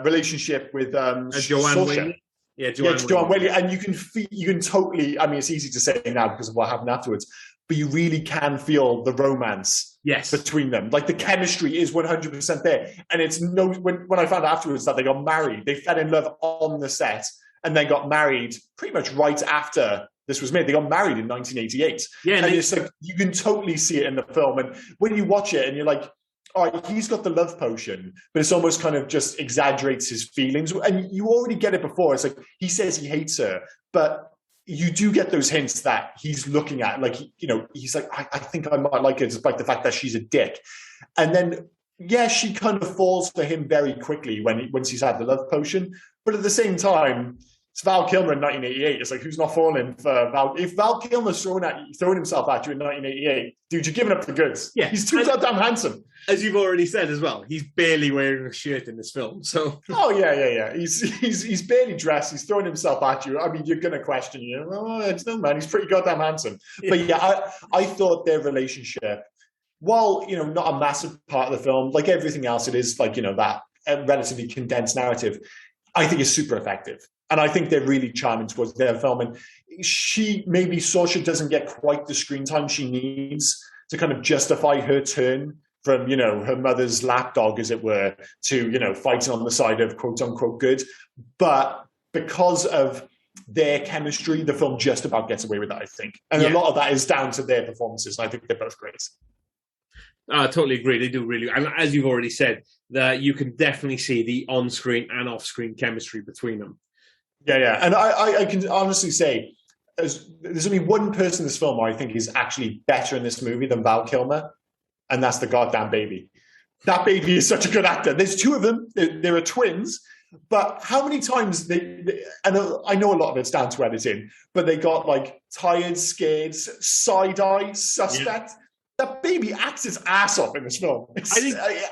relationship with Joanne Whaley. Yeah, Joanne Whaley. And you can totally, I mean, it's easy to say now because of what happened afterwards, but you really can feel the romance between them. Like the chemistry is 100% there. And it's when I found out afterwards that they got married, they fell in love on the set and then got married pretty much right after this was made. They got married in 1988. Yeah, and it's like, you can totally see it in the film. And when you watch it and you're like, all right, he's got the love potion, but it's almost kind of just exaggerates his feelings. And you already get it before. It's like, he says he hates her, but you do get those hints that he's looking at, like, you know, he's like, I think I might like her, despite the fact that she's a dick. And then, yeah, she kind of falls for him very quickly once he's had the love potion. But at the same time, it's Val Kilmer in 1988. It's like, who's not falling for Val? If Val Kilmer's throwing himself at you in 1988, dude, you're giving up the goods. Yeah, he's too goddamn handsome. As you've already said as well, he's barely wearing a shirt in this film. So, oh yeah. He's barely dressed. He's throwing himself at you. I mean, you're gonna question you. Oh, it's no man. He's pretty goddamn handsome. Yeah. But yeah, I thought their relationship, while, you know, not a massive part of the film, like everything else, it is like, you know, that relatively condensed narrative, I think is super effective. And I think they're really charming towards their film. And Saoirse doesn't get quite the screen time she needs to kind of justify her turn from, you know, her mother's lapdog, as it were, to, you know, fighting on the side of quote unquote good. But because of their chemistry, the film just about gets away with that, I think. And a lot of that is down to their performances. And I think they're both great. I totally agree. They do really, and as you've already said, that you can definitely see the on-screen and off-screen chemistry between them. Yeah. And I can honestly say, there's only one person in this film who I think is actually better in this movie than Val Kilmer, and that's the goddamn baby. That baby is such a good actor. There's two of them. There are twins. But how many times and I know a lot of it's down to editing, but they got like tired, scared, side-eye, suspect. Yeah. That baby acts his ass off in this film.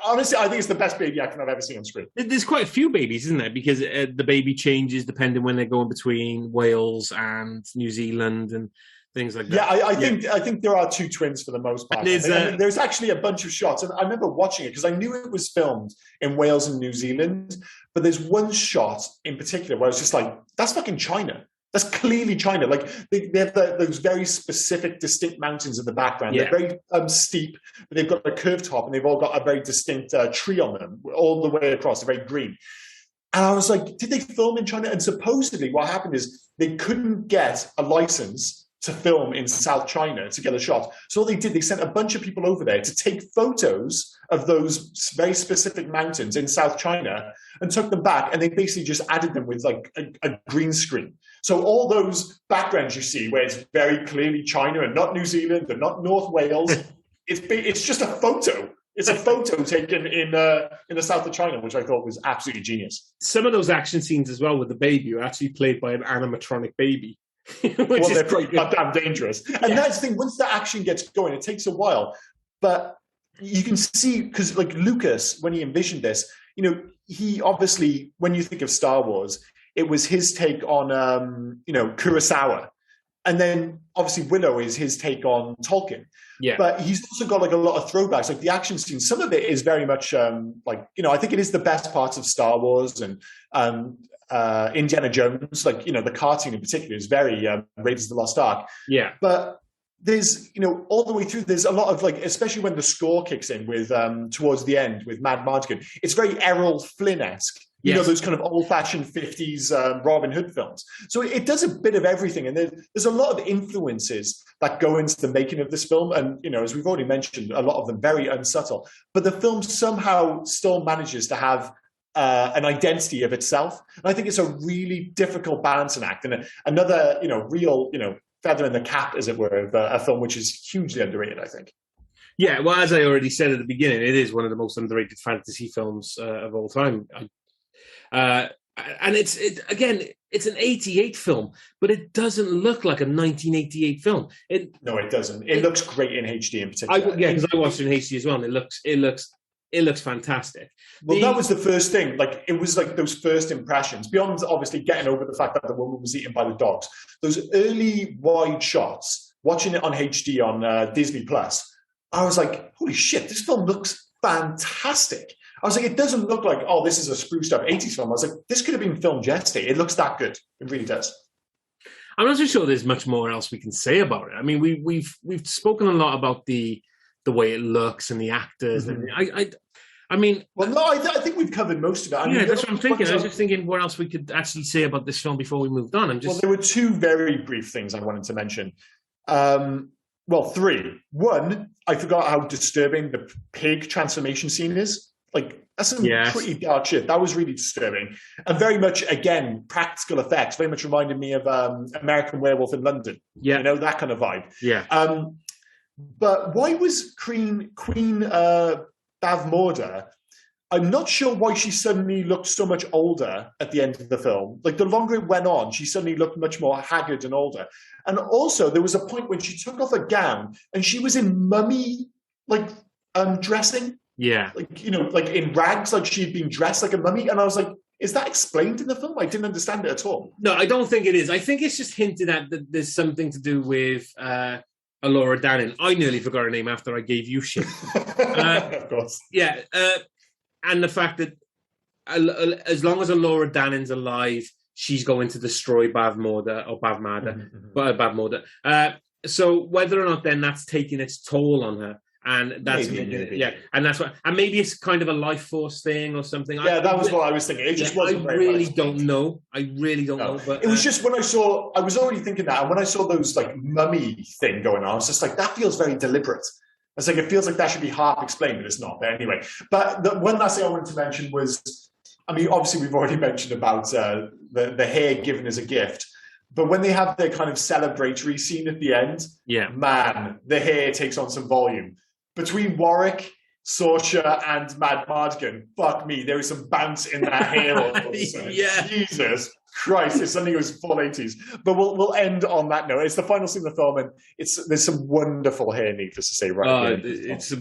Honestly, I think it's the best baby acting I've ever seen on screen. There's quite a few babies, isn't there? Because the baby changes depending when they're going between Wales and New Zealand and things like that. Yeah, I think there are two twins for the most part. There's actually a bunch of shots, and I remember watching it because I knew it was filmed in Wales and New Zealand, but there's one shot in particular where I was just like, that's fucking China. That's clearly China. Like they have those very specific, distinct mountains in the background. Yeah. They're very steep, but they've got a curved top, and they've all got a very distinct tree on them all the way across. They're very green. And I was like, did they film in China? And supposedly what happened is they couldn't get a license to film in South China to get a shot. So what they did, they sent a bunch of people over there to take photos of those very specific mountains in South China and took them back. And they basically just added them with like a green screen. So all those backgrounds you see where it's very clearly China and not New Zealand and not North Wales, it's just a photo. It's a photo taken in the south of China, which I thought was absolutely genius. Some of those action scenes as well with the baby are actually played by an animatronic baby. Well, they're pretty goddamn dangerous. And that's the thing, once the action gets going, it takes a while. But you can see, because like Lucas, when he envisioned this, you know, he obviously, when you think of Star Wars, it was his take on, you know, Kurosawa. And then obviously Willow is his take on Tolkien. Yeah. But he's also got like a lot of throwbacks, like the action scenes. Some of it is very much like, you know, I think it is the best parts of Star Wars and Indiana Jones, like, you know, the cartoon in particular is very Raiders of the Lost Ark. Yeah. But there's, you know, all the way through, there's a lot of like, especially when the score kicks in with towards the end with Mad Mardigan, it's very Errol Flynn-esque. You know, those kind of old-fashioned 50s Robin Hood films. So it does a bit of everything. And there's a lot of influences that go into the making of this film. And, you know, as we've already mentioned, a lot of them very unsubtle. But the film somehow still manages to have an identity of itself. And I think it's a really difficult balancing act. And another, you know, real, you know, feather in the cap, as it were, of a film which is hugely underrated, I think. Yeah, well, as I already said at the beginning, it is one of the most underrated fantasy films of all time. And it's an 88 film, but it doesn't look like a 1988 film. No, it doesn't. It looks great in HD in particular. Because I watched it in HD as well, and it looks fantastic. Well, that was the first thing. Like, it was like those first impressions, beyond obviously getting over the fact that the woman was eaten by the dogs. Those early wide shots, watching it on HD on Disney Plus, I was like, holy shit, this film looks fantastic. I was like, it doesn't look like, oh, this is a spruced up 80s film. I was like, this could have been filmed yesterday. It looks that good. It really does. I'm not so sure there's much more else we can say about it. I mean, we've spoken a lot about the way it looks and the actors. Mm-hmm. And I mean, well, no, I think we've covered most of it. I yeah, mean, that's what I'm thinking. I was just thinking what else we could actually say about this film before we moved on. Well, there were two very brief things I wanted to mention. Well, three. One, I forgot how disturbing the pig transformation scene is. Like, that's some pretty dark shit. That was really disturbing. And very much, again, practical effects. Very much reminded me of American Werewolf in London. Yeah. You know, that kind of vibe. Yeah. But why was Queen Bavmorda, I'm not sure why she suddenly looked so much older at the end of the film. Like, the longer it went on, she suddenly looked much more haggard and older. And also, there was a point when she took off her gown and she was in mummy, like, dressing. Yeah. Like, you know, like in rags, like she'd been dressed like a mummy. And I was like, is that explained in the film? I didn't understand it at all. No, I don't think it is. I think it's just hinted at that there's something to do with Laura Danning. I nearly forgot her name after I gave you shit. Of course. Yeah. And the fact that as long as Laura Danning's alive, she's going to destroy Bavmorda. Bavmorda. So whether or not then that's taking its toll on her, and that's maybe. And that's what, and maybe it's kind of a life force thing or something. Yeah, that was what I was thinking. It just wasn't. I really don't know. But it was just when I was already thinking that, and when I saw those like mummy thing going on, I was just like, that feels very deliberate. It's like, it feels like that should be half explained, but it's not. But anyway, but the one last thing I wanted to mention was, I mean, obviously we've already mentioned about the hair given as a gift, but when they have their kind of celebratory scene at the end, man, the hair takes on some volume. Between Warwick, Sorcha, and Mad Mardigan, fuck me, there is some bounce in that hair all of a sudden. Jesus Christ, it suddenly goes full 80s. But we'll end on that note. It's the final scene of the film, and there's some wonderful hair, needless to say, right? It's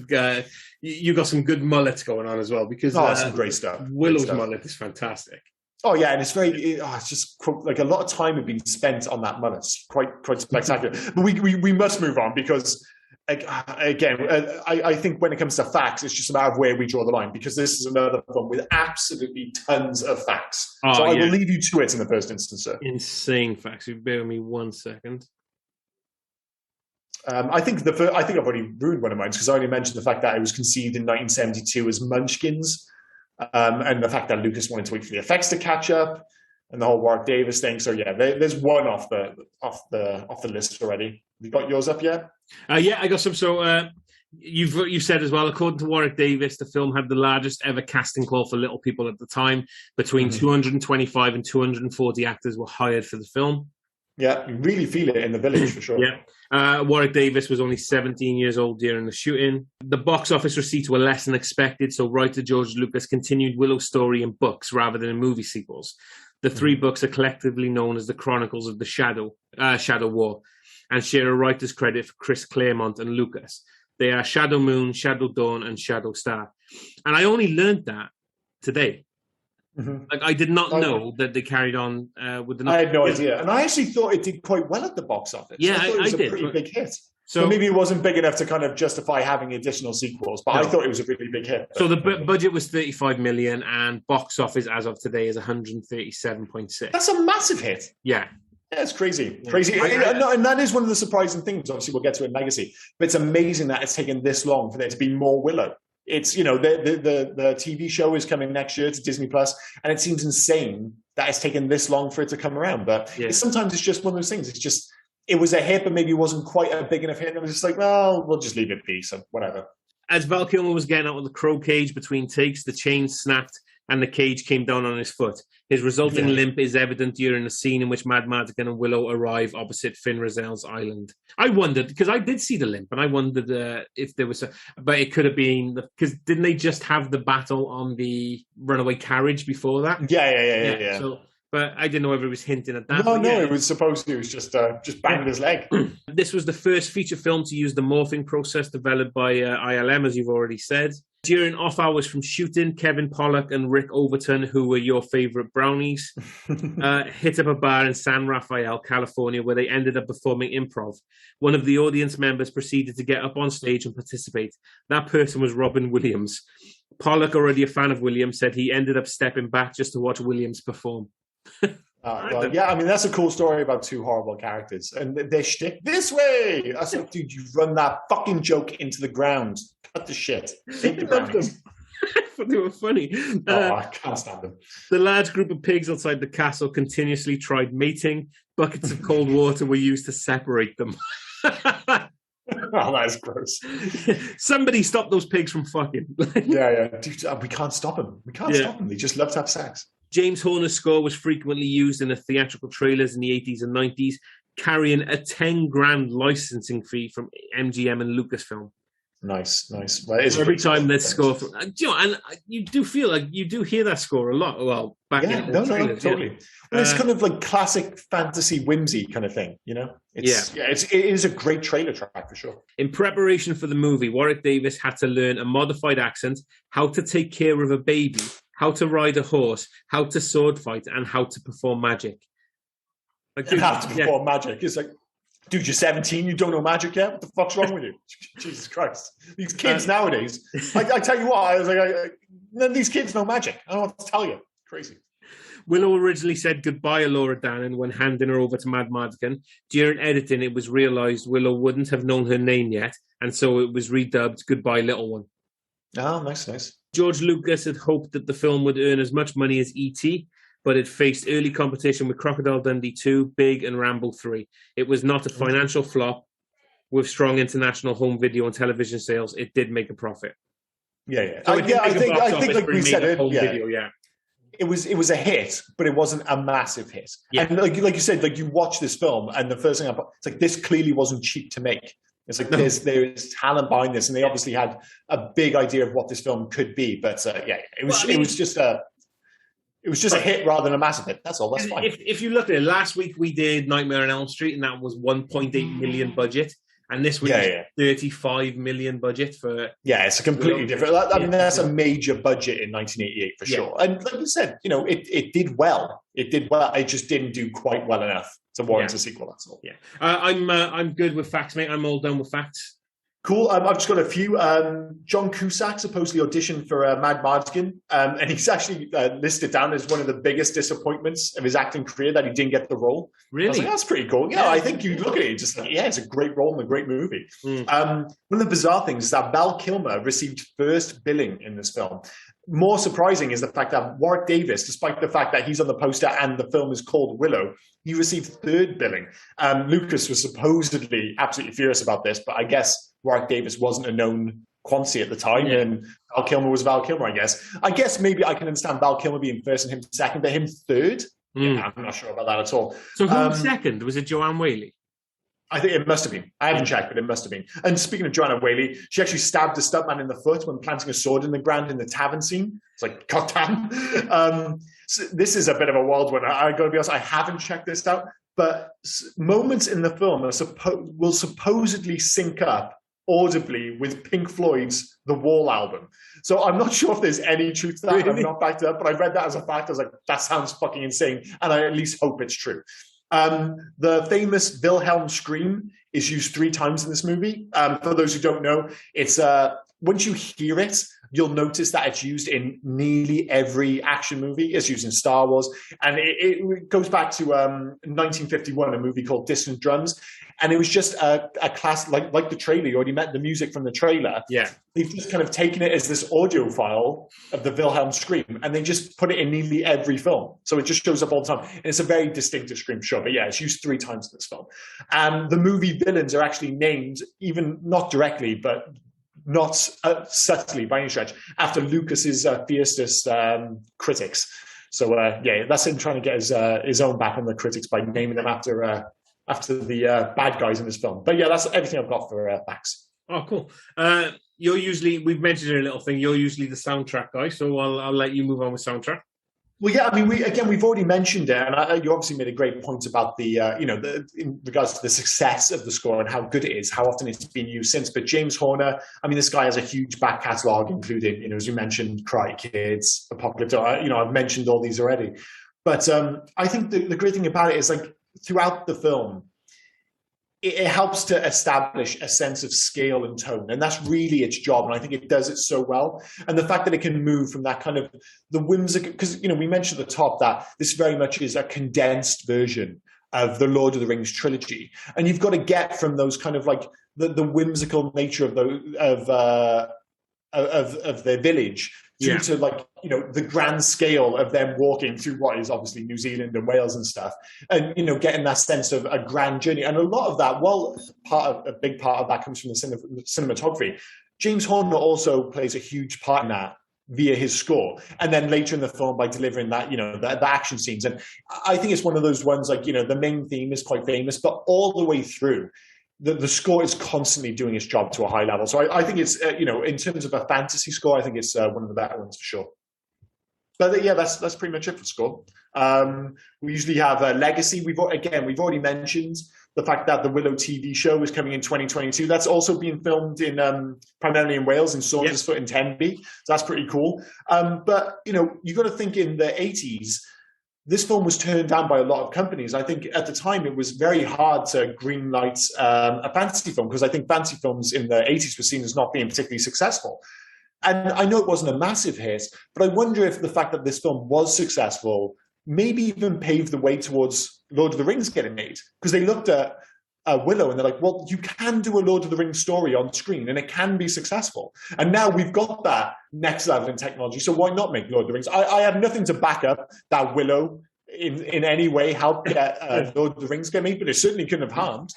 you got some good mullets going on as well, because some great stuff. Willow's mullet is fantastic. Oh yeah, and it's very, it's just like a lot of time had been spent on that mullet. It's quite spectacular. But we must move on, because again, I think when it comes to facts, it's just a matter of where we draw the line, because this is another film with absolutely tons of facts. So I will leave you to it in the first instance, sir. Insane facts. Bear with me 1 second. I think I've already ruined one of mine, because I only mentioned the fact that it was conceived in 1972 as Munchkins, and the fact that Lucas wanted to wait for the effects to catch up, and the whole Warwick Davis thing. So yeah, there's one off the list already. Have you got yours up yet? Yeah, I got some. So you've said as well, according to Warwick Davis, the film had the largest ever casting call for little people at the time. Between 225 and 240 actors were hired for the film. Yeah, you really feel it in the village for sure. Yeah. Warwick Davis was only 17 years old during the shooting. The box office receipts were less than expected, so writer George Lucas continued Willow's story in books rather than in movie sequels. The three books are collectively known as the Chronicles of the Shadow War, and share a writer's credit for Chris Claremont and Lucas. They are Shadow Moon, Shadow Dawn, and Shadow Star. And I only learned that today. Like, I did not know that they carried on with the... I had no idea. And I actually thought it did quite well at the box office. Yeah, I thought it was a pretty big hit. So maybe it wasn't big enough to kind of justify having additional sequels, but I thought it was a really big hit. So the budget was 35 million, and box office as of today is 137.6. That's a massive hit. Yeah. Yeah, it's crazy. Crazy. And that is one of the surprising things. Obviously, we'll get to it in Legacy. But it's amazing that it's taken this long for there to be more Willow. It's, you know, the TV show is coming next year to Disney Plus, and it seems insane that it's taken this long for it to come around. But sometimes it's just one of those things. It's just, it was a hit, but maybe it wasn't quite a big enough hit. And it was just like, well, we'll just leave it be, so whatever. As Val Kilmer was getting out of the crow cage between takes, the chain snapped and the cage came down on his foot. His resulting limp is evident during the scene in which Mad Mardigan and Willow arrive opposite Finn Razel's island. I wondered, because I did see the limp, and I wondered if there was but it could have been, because didn't they just have the battle on the runaway carriage before that? Yeah. So, but I didn't know if it was hinting at that. No, it was supposed to. It was just banged his leg. This was the first feature film to use the morphing process developed by ILM, as you've already said. During off hours from shooting, Kevin Pollak and Rick Overton, who were your favourite brownies, hit up a bar in San Rafael, California, where they ended up performing improv. One of the audience members proceeded to get up on stage and participate. That person was Robin Williams. Pollak, already a fan of Williams, said he ended up stepping back just to watch Williams perform. Well, yeah, I mean, that's a cool story about two horrible characters. And their shtick, this way! I was like, dude, you run that fucking joke into the ground. Cut the shit. Take the brownies. But they were funny. I can't stand them. The large group of pigs outside the castle continuously tried mating. Buckets of cold water were used to separate them. Oh, that is gross. Somebody stop those pigs from fucking. Yeah. Dude, we can't stop them. We can't stop them. They just love to have sex. James Horner's score was frequently used in the theatrical trailers in the 80s and 90s, carrying a 10 grand licensing fee from MGM and Lucasfilm. Nice. Well, every time that score, and you do feel like you do hear that score a lot. Well, back in the trailers, totally. Yeah. Well, it's kind of like classic fantasy whimsy kind of thing, you know. It is a great trailer track for sure. In preparation for the movie, Warwick Davis had to learn a modified accent, how to take care of a baby, how to ride a horse, how to sword fight, and how to perform magic. Like, dude, have to perform magic. It's like, dude, you're 17, you don't know magic yet? What the fuck's wrong with you? Jesus Christ. These kids nowadays, I tell you what, I was like, none of these kids know magic. I don't know what to tell you. Crazy. Willow originally said goodbye to Laura Dannon when handing her over to Mad Madigan. During editing, it was realised Willow wouldn't have known her name yet, and so it was redubbed Goodbye Little One. Oh, nice. George Lucas had hoped that the film would earn as much money as E.T., but it faced early competition with Crocodile Dundee 2, Big, and Rambo 3. It was not a financial flop. With strong international home video and television sales, it did make a profit. Yeah. So I think like we said it, video, It was a hit, but it wasn't a massive hit. Yeah. And like you said, like you watch this film, and the first thing it's like, this clearly wasn't cheap to make. It's like there's talent behind this, and they obviously had a big idea of what this film could be. But it was just a hit rather than a massive hit. That's all. That's fine. If you look at it, last week we did Nightmare on Elm Street, and that was 1.8 million budget. And this week, 35 million budget for... Yeah, it's a completely different... I mean, that's a major budget in 1988 for sure. And like you said, you know, it did well. It did well. It just didn't do quite well enough to warrant a sequel, that's all. Yeah. I'm good with facts, mate. I'm all done with facts. Cool. I've just got a few. John Cusack supposedly auditioned for Mad Madigan, and he's actually listed down as one of the biggest disappointments of his acting career that he didn't get the role. Really? I was like, that's pretty cool. Yeah, I think you look at it, just like, it's a great role and a great movie. One of the bizarre things is that Val Kilmer received first billing in this film. More surprising is the fact that Warwick Davis, despite the fact that he's on the poster and the film is called Willow, he received third billing. Lucas was supposedly absolutely furious about this, but I guess Warwick Davis wasn't a known quantity at the time, and Val Kilmer was Val Kilmer, I guess. I guess maybe I can understand Val Kilmer being first and him second, but him third? Yeah, I'm not sure about that at all. So who was second? Was it Joanne Whaley? I think it must have been. I haven't checked, but it must have been. And speaking of Joanna Whaley, she actually stabbed a stuntman in the foot when planting a sword in the ground in the tavern scene. It's like, goddamn. So this is a bit of a wild one. I got to be honest, I haven't checked this out, but moments in the film will supposedly sync up audibly with Pink Floyd's The Wall album. So I'm not sure if there's any truth to that. Really? I'm not backed up, but I read that as a fact. I was like, that sounds fucking insane. And I at least hope it's true. The famous Wilhelm scream is used 3 times in this movie. For those who don't know, it's once you hear it, you'll notice that it's used in nearly every action movie. It's used in Star Wars, and it goes back to 1951, a movie called Distant Drums, and it was just a class like the trailer. You already met the music from the trailer. Yeah, they've just kind of taken it as this audio file of the Wilhelm scream, and they just put it in nearly every film. So it just shows up all the time, and it's a very distinctive scream, sure. But yeah, it's used 3 times in this film. And the movie villains are actually named, even not directly, but not subtly by any stretch, after Lucas's fiercest critics. So that's him trying to get his own back on the critics by naming them after the bad guys in this film. But yeah, that's everything I've got for facts. Oh, cool. You're usually, we've mentioned a little thing, you're usually the soundtrack guy, so I'll let you move on with soundtrack. Well, yeah, I mean, we've already mentioned it, and you obviously made a great point about the in regards to the success of the score and how good it is, how often it's been used since. But James Horner, I mean, this guy has a huge back catalogue, including, as you mentioned, Karate Kids, Apocalypse. I've mentioned all these already. But I think the great thing about it is, like, throughout the film, it helps to establish a sense of scale and tone, and that's really its job, and I think it does it so well. And the fact that it can move from that kind of the whimsical, because we mentioned at the top that this very much is a condensed version of the Lord of the Rings trilogy, and you've got to get from those kind of like the whimsical nature of their village due to like, you know, the grand scale of them walking through what is obviously New Zealand and Wales and stuff, and, you know, getting that sense of a grand journey. And a lot of that, well, a big part of that comes from the cinematography. James Horner also plays a huge part in that via his score, and then later in the film by delivering that, you know, the action scenes. And I think it's one of those ones, like, you know, the main theme is quite famous, but all the way through, the score is constantly doing its job to a high level. So I think it's, you know, in terms of a fantasy score, I think it's one of the better ones for sure. But yeah, that's pretty much it for score. We usually have a legacy. We've already mentioned the fact that the Willow TV show is coming in 2022. That's also being filmed in primarily in Wales, in Saundersfoot and Tenby. So that's pretty cool. But, you know, you got to think in the 80s, this film was turned down by a lot of companies. I think at the time it was very hard to greenlight a fantasy film, because I think fantasy films in the 80s were seen as not being particularly successful. And I know it wasn't a massive hit, but I wonder if the fact that this film was successful maybe even paved the way towards Lord of the Rings getting made. Because they looked at Willow and they're like, well, you can do a Lord of the Rings story on screen and it can be successful. And now we've got that next level in technology, so why not make Lord of the Rings? I have nothing to back up that Willow in any way helped get Lord of the Rings get made, but it certainly couldn't have harmed.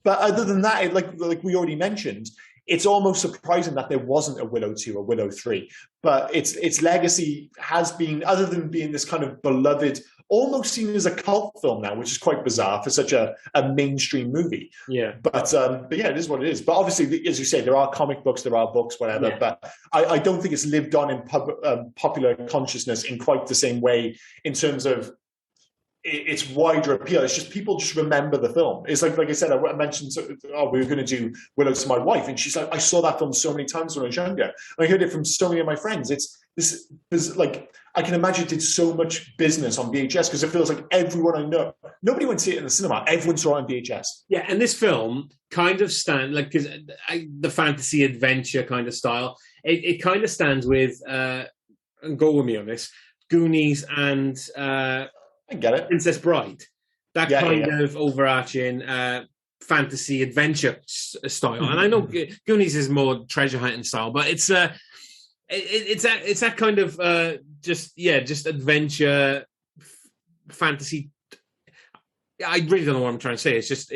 But other than that, like we already mentioned, it's almost surprising that there wasn't a Willow 2 or Willow 3. But its legacy has been, other than being this kind of beloved, almost seen as a cult film now, which is quite bizarre for such a mainstream movie. Yeah. But yeah, it is what it is. But obviously, as you say, there are comic books, there are books, whatever. Yeah. But I don't think it's lived on in popular consciousness in quite the same way in terms of its wider appeal. It's just people just remember the film. It's like I said, I mentioned, we were going to do Willow to my wife, and she's like, I saw that film so many times when I was younger. And I heard it from so many of my friends. This like, I can imagine it did so much business on VHS, because it feels like everyone I know, nobody went to see it in the cinema. Everyone saw it on VHS. Yeah, and this film kind of stands, like, because the fantasy adventure kind of style, it kind of stands with, and go with me on this, Goonies and I get it. Princess Bride. That kind of overarching fantasy adventure style. Mm-hmm. And I know Goonies is more treasure hunting style, but it's that kind of just adventure fantasy. I really don't know what I'm trying to say. It's just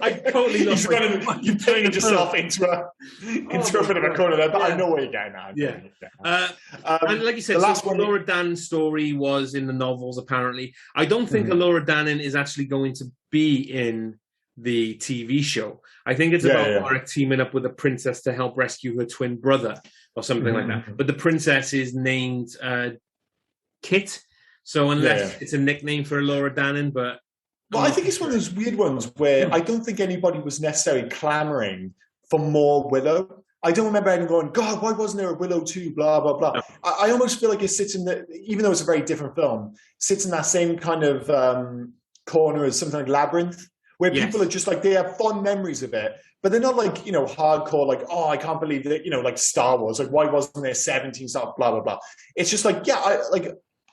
I totally lost. You painted yourself into a bit of a corner there, but I know where you're going now. Yeah. And like you said, Laura Dan's story was in the novels, apparently. I don't think Laura Dannon is actually going to be in the TV show. I think it's about Warwick teaming up with a princess to help rescue her twin brother or something like that. But the princess is named Kit. So unless it's a nickname for Laura Dannon, but... Well, I think it's one of those weird ones where I don't think anybody was necessarily clamoring for more Willow. I don't remember anyone going, God, why wasn't there a Willow 2, blah, blah, blah. No. I almost feel like it sits in the, even though it's a very different film, sits in that same kind of corner as something like Labyrinth, where people are just like, they have fond memories of it, but they're not like, you know, hardcore, like, oh, I can't believe that, you know, like Star Wars, like, why wasn't there 17 stuff, blah, blah, blah. It's just like,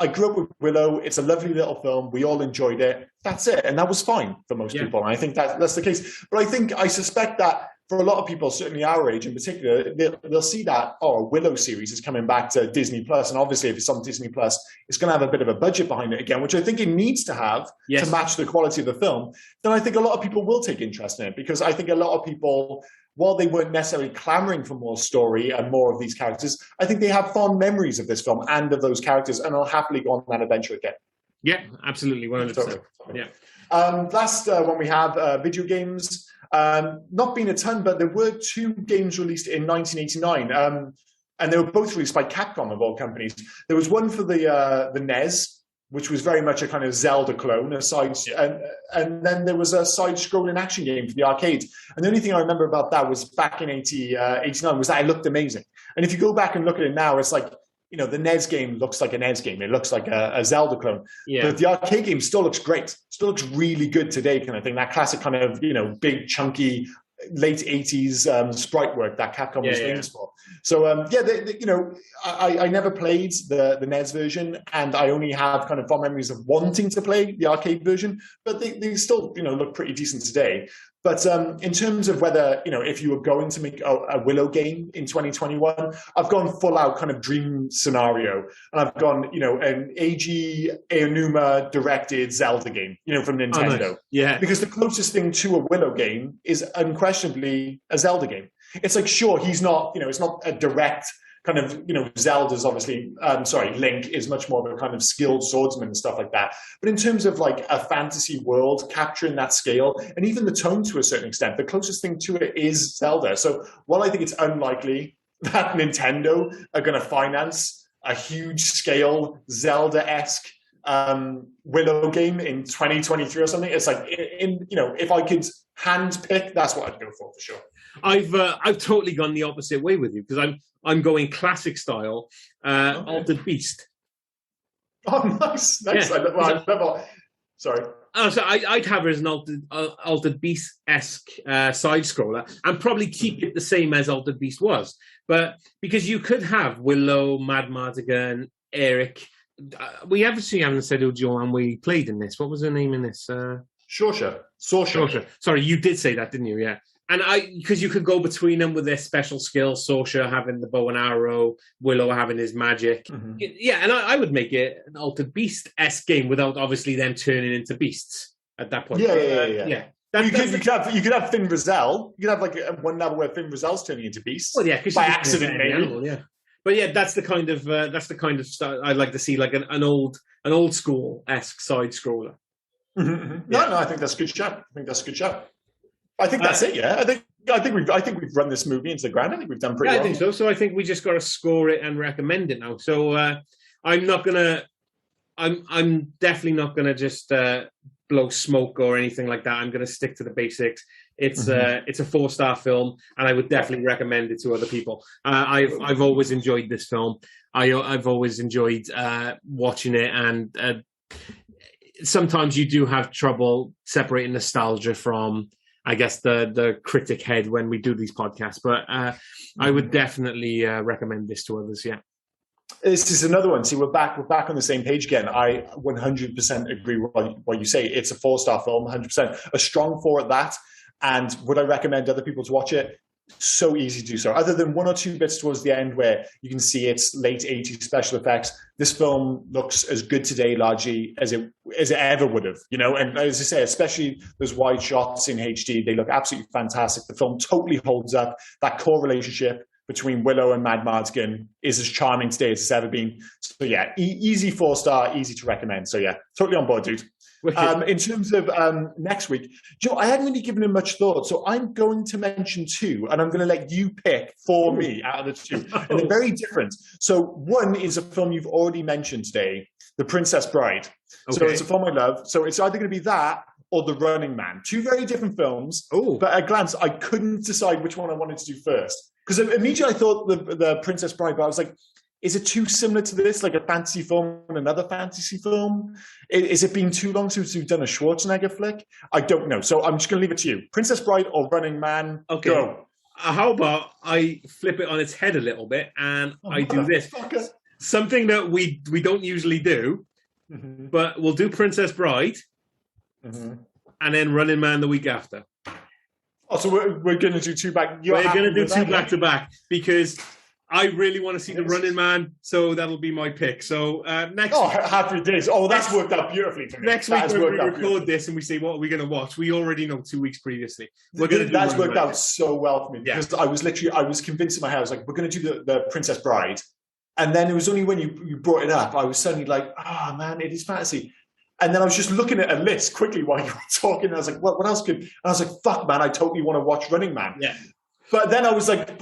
I grew up with Willow. It's a lovely little film. We all enjoyed it. That's it. And that was fine for most people. And I think that's the case. But I suspect that for a lot of people, certainly our age in particular, they'll see that, a Willow series is coming back to Disney Plus. And obviously, if it's on Disney Plus, it's going to have a bit of a budget behind it again, which I think it needs to have to match the quality of the film. Then I think a lot of people will take interest in it, because I think a lot of people, while they weren't necessarily clamoring for more story and more of these characters, I think they have fond memories of this film and of those characters, and I'll happily go on that adventure again. Yeah, absolutely. 100%. Totally. Yeah. Last one we have, video games. Not been a ton, but there were 2 games released in 1989, and they were both released by Capcom, of all companies. There was one for the NES, which was very much a kind of Zelda clone, and then there was a side-scrolling action game for the arcade. And the only thing I remember about that was back in 89 was that it looked amazing. And if you go back and look at it now, it's like, you know, the NES game looks like a NES game. It looks like a Zelda clone. Yeah. But the arcade game still looks great. Still looks really good today, kind of thing. That classic kind of, you know, big, chunky, late 80s sprite work that Capcom was famous for. So, you know, I never played the NES version, and I only have kind of fond memories of wanting to play the arcade version, but they still, you know, look pretty decent today. But in terms of whether, if you were going to make a Willow game in 2021, I've gone full out kind of dream scenario. And I've gone, an Eiji Aonuma directed Zelda game, from Nintendo. Oh, nice. Yeah. Because the closest thing to a Willow game is unquestionably a Zelda game. It's like, sure, he's not, it's not a direct kind of, Zelda's obviously, Link is much more of a kind of skilled swordsman and stuff like that. But in terms of like a fantasy world, capturing that scale, and even the tone to a certain extent, the closest thing to it is Zelda. So while I think it's unlikely that Nintendo are going to finance a huge scale Zelda-esque Willow game in 2023 or something, it's like, if I could hand pick, that's what I'd go for sure. I've totally gone the opposite way with you, because I'm going classic style, Altered Beast. Oh, nice. Yeah. Sorry. So I'd have it as an Altered Beast-esque side scroller, and probably keep it the same as Altered Beast was. But because you could have Willow, Mad Mardigan, Eric. We obviously haven't said who Joanne we played in this. What was her name in this? Sorsha. Sorry, you did say that, didn't you? Yeah. And because you could go between them with their special skills, Sorsha having the bow and arrow, Willow having his magic. Mm-hmm. Yeah, and I would make it an Altered Beast-esque game without obviously them turning into beasts at that point. Yeah. You could have Finn Rizal. You could have like one level where Finn Rizal's turning into beasts. Well, yeah, by accident, maybe. Animal, yeah. But yeah, that's the kind of stuff I'd like to see, like an old school-esque side scroller. Mm-hmm. No, I think that's a good shout. I think that's it. Yeah, I think we've run this movie into the ground. I think we've done pretty well. I think so. So I think we just got to score it and recommend it now. So I'm definitely not gonna just blow smoke or anything like that. I'm gonna stick to the basics. It's a 4-star film, and I would definitely recommend it to other people. I've always enjoyed this film. I've always enjoyed watching it, and sometimes you do have trouble separating nostalgia from, I guess, the critic head when we do these podcasts. But I would definitely recommend this to others. Yeah. This is another one. See, we're back on the same page again. I 100% agree with what you say. It's a 4-star film, 100%. A strong 4 at that. And would I recommend other people to watch it? So easy to do so. Other than 1 or 2 bits towards the end where you can see its late 80s special effects, this film looks as good today largely as it ever would have. And as I say, especially those wide shots in HD, they look absolutely fantastic. The film totally holds up. That core relationship between Willow and Mad Mardigan is as charming today as it's ever been. So yeah, easy 4-star, easy to recommend. So yeah, totally on board, dude. In terms of next week, Joe, I hadn't really given it much thought, so I'm going to mention 2, and I'm going to let you pick for me out of the 2. And they're very different. So one is a film you've already mentioned today, The Princess Bride. Okay. So it's a film I love. So it's either going to be that or The Running Man. 2 very different films. Ooh. But at a glance, I couldn't decide which one I wanted to do first. Because immediately I thought the Princess Bride, but I was like, is it too similar to this, like a fantasy film and another fantasy film? Is it been too long since we've done a Schwarzenegger flick? I don't know. So I'm just going to leave it to you. Princess Bride or Running Man? Okay. Go. How about I flip it on its head a little bit and I do this. Something that we don't usually do, but we'll do Princess Bride and then Running Man the week after. Oh, so we're going to do 2 back. We're going to do 2 back-to-back because I really want to see The Running Man, so that'll be my pick. So next week, happy days. Oh, that's worked out beautifully for me. Next week when we record this and we say, what are we going to watch? We already know 2 weeks previously. That's worked out so well for me because I was convinced in my head, I was like, we're going to do the Princess Bride. And then it was only when you brought it up, I was suddenly like, man, it is fantasy. And then I was just looking at a list quickly while you were talking. And I was like, what else could... And I was like, fuck, man, I totally want to watch Running Man. Yeah. But then I was like,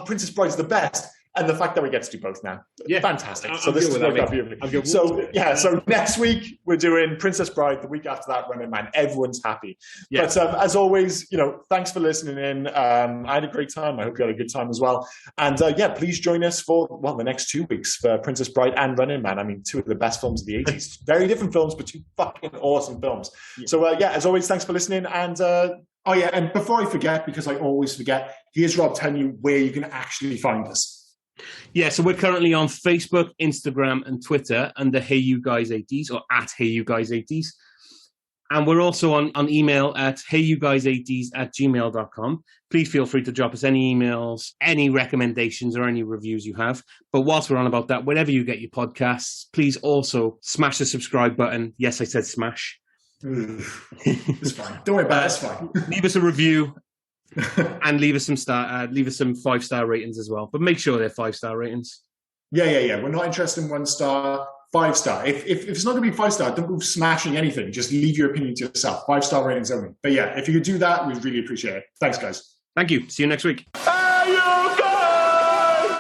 Princess Bride's the best. And the fact that we get to do both now, fantastic. So this is worked out beautifully. So next week we're doing Princess Bride. The week after that, Running Man. Everyone's happy. Yeah. But as always, thanks for listening in. I had a great time. I hope you had a good time as well. And please join us for the next 2 weeks for Princess Bride and Running Man. I mean, 2 of the best films of the 80s. Very different films, but 2 fucking awesome films. Yeah. So as always, thanks for listening. And and before I forget, because I always forget, here's Rob telling you where you can actually find us. Yeah, so we're currently on Facebook, Instagram, and Twitter under Hey You Guys 80s or at Hey You Guys 80s. And we're also on email at heyyouguys80s@gmail.com. Please feel free to drop us any emails, any recommendations, or any reviews you have. But whilst we're on about that, wherever you get your podcasts, please also smash the subscribe button. Yes, I said smash. It's fine. Don't worry about it. It's fine. Leave us a review and leave us some 5-star ratings as well. But make sure they're 5-star ratings. Yeah. We're not interested in 1 star. 5-star. If it's not going to be 5-star, don't go smashing anything. Just leave your opinion to yourself. 5-star ratings only. But yeah, if you could do that, we'd really appreciate it. Thanks, guys. Thank you. See you next week.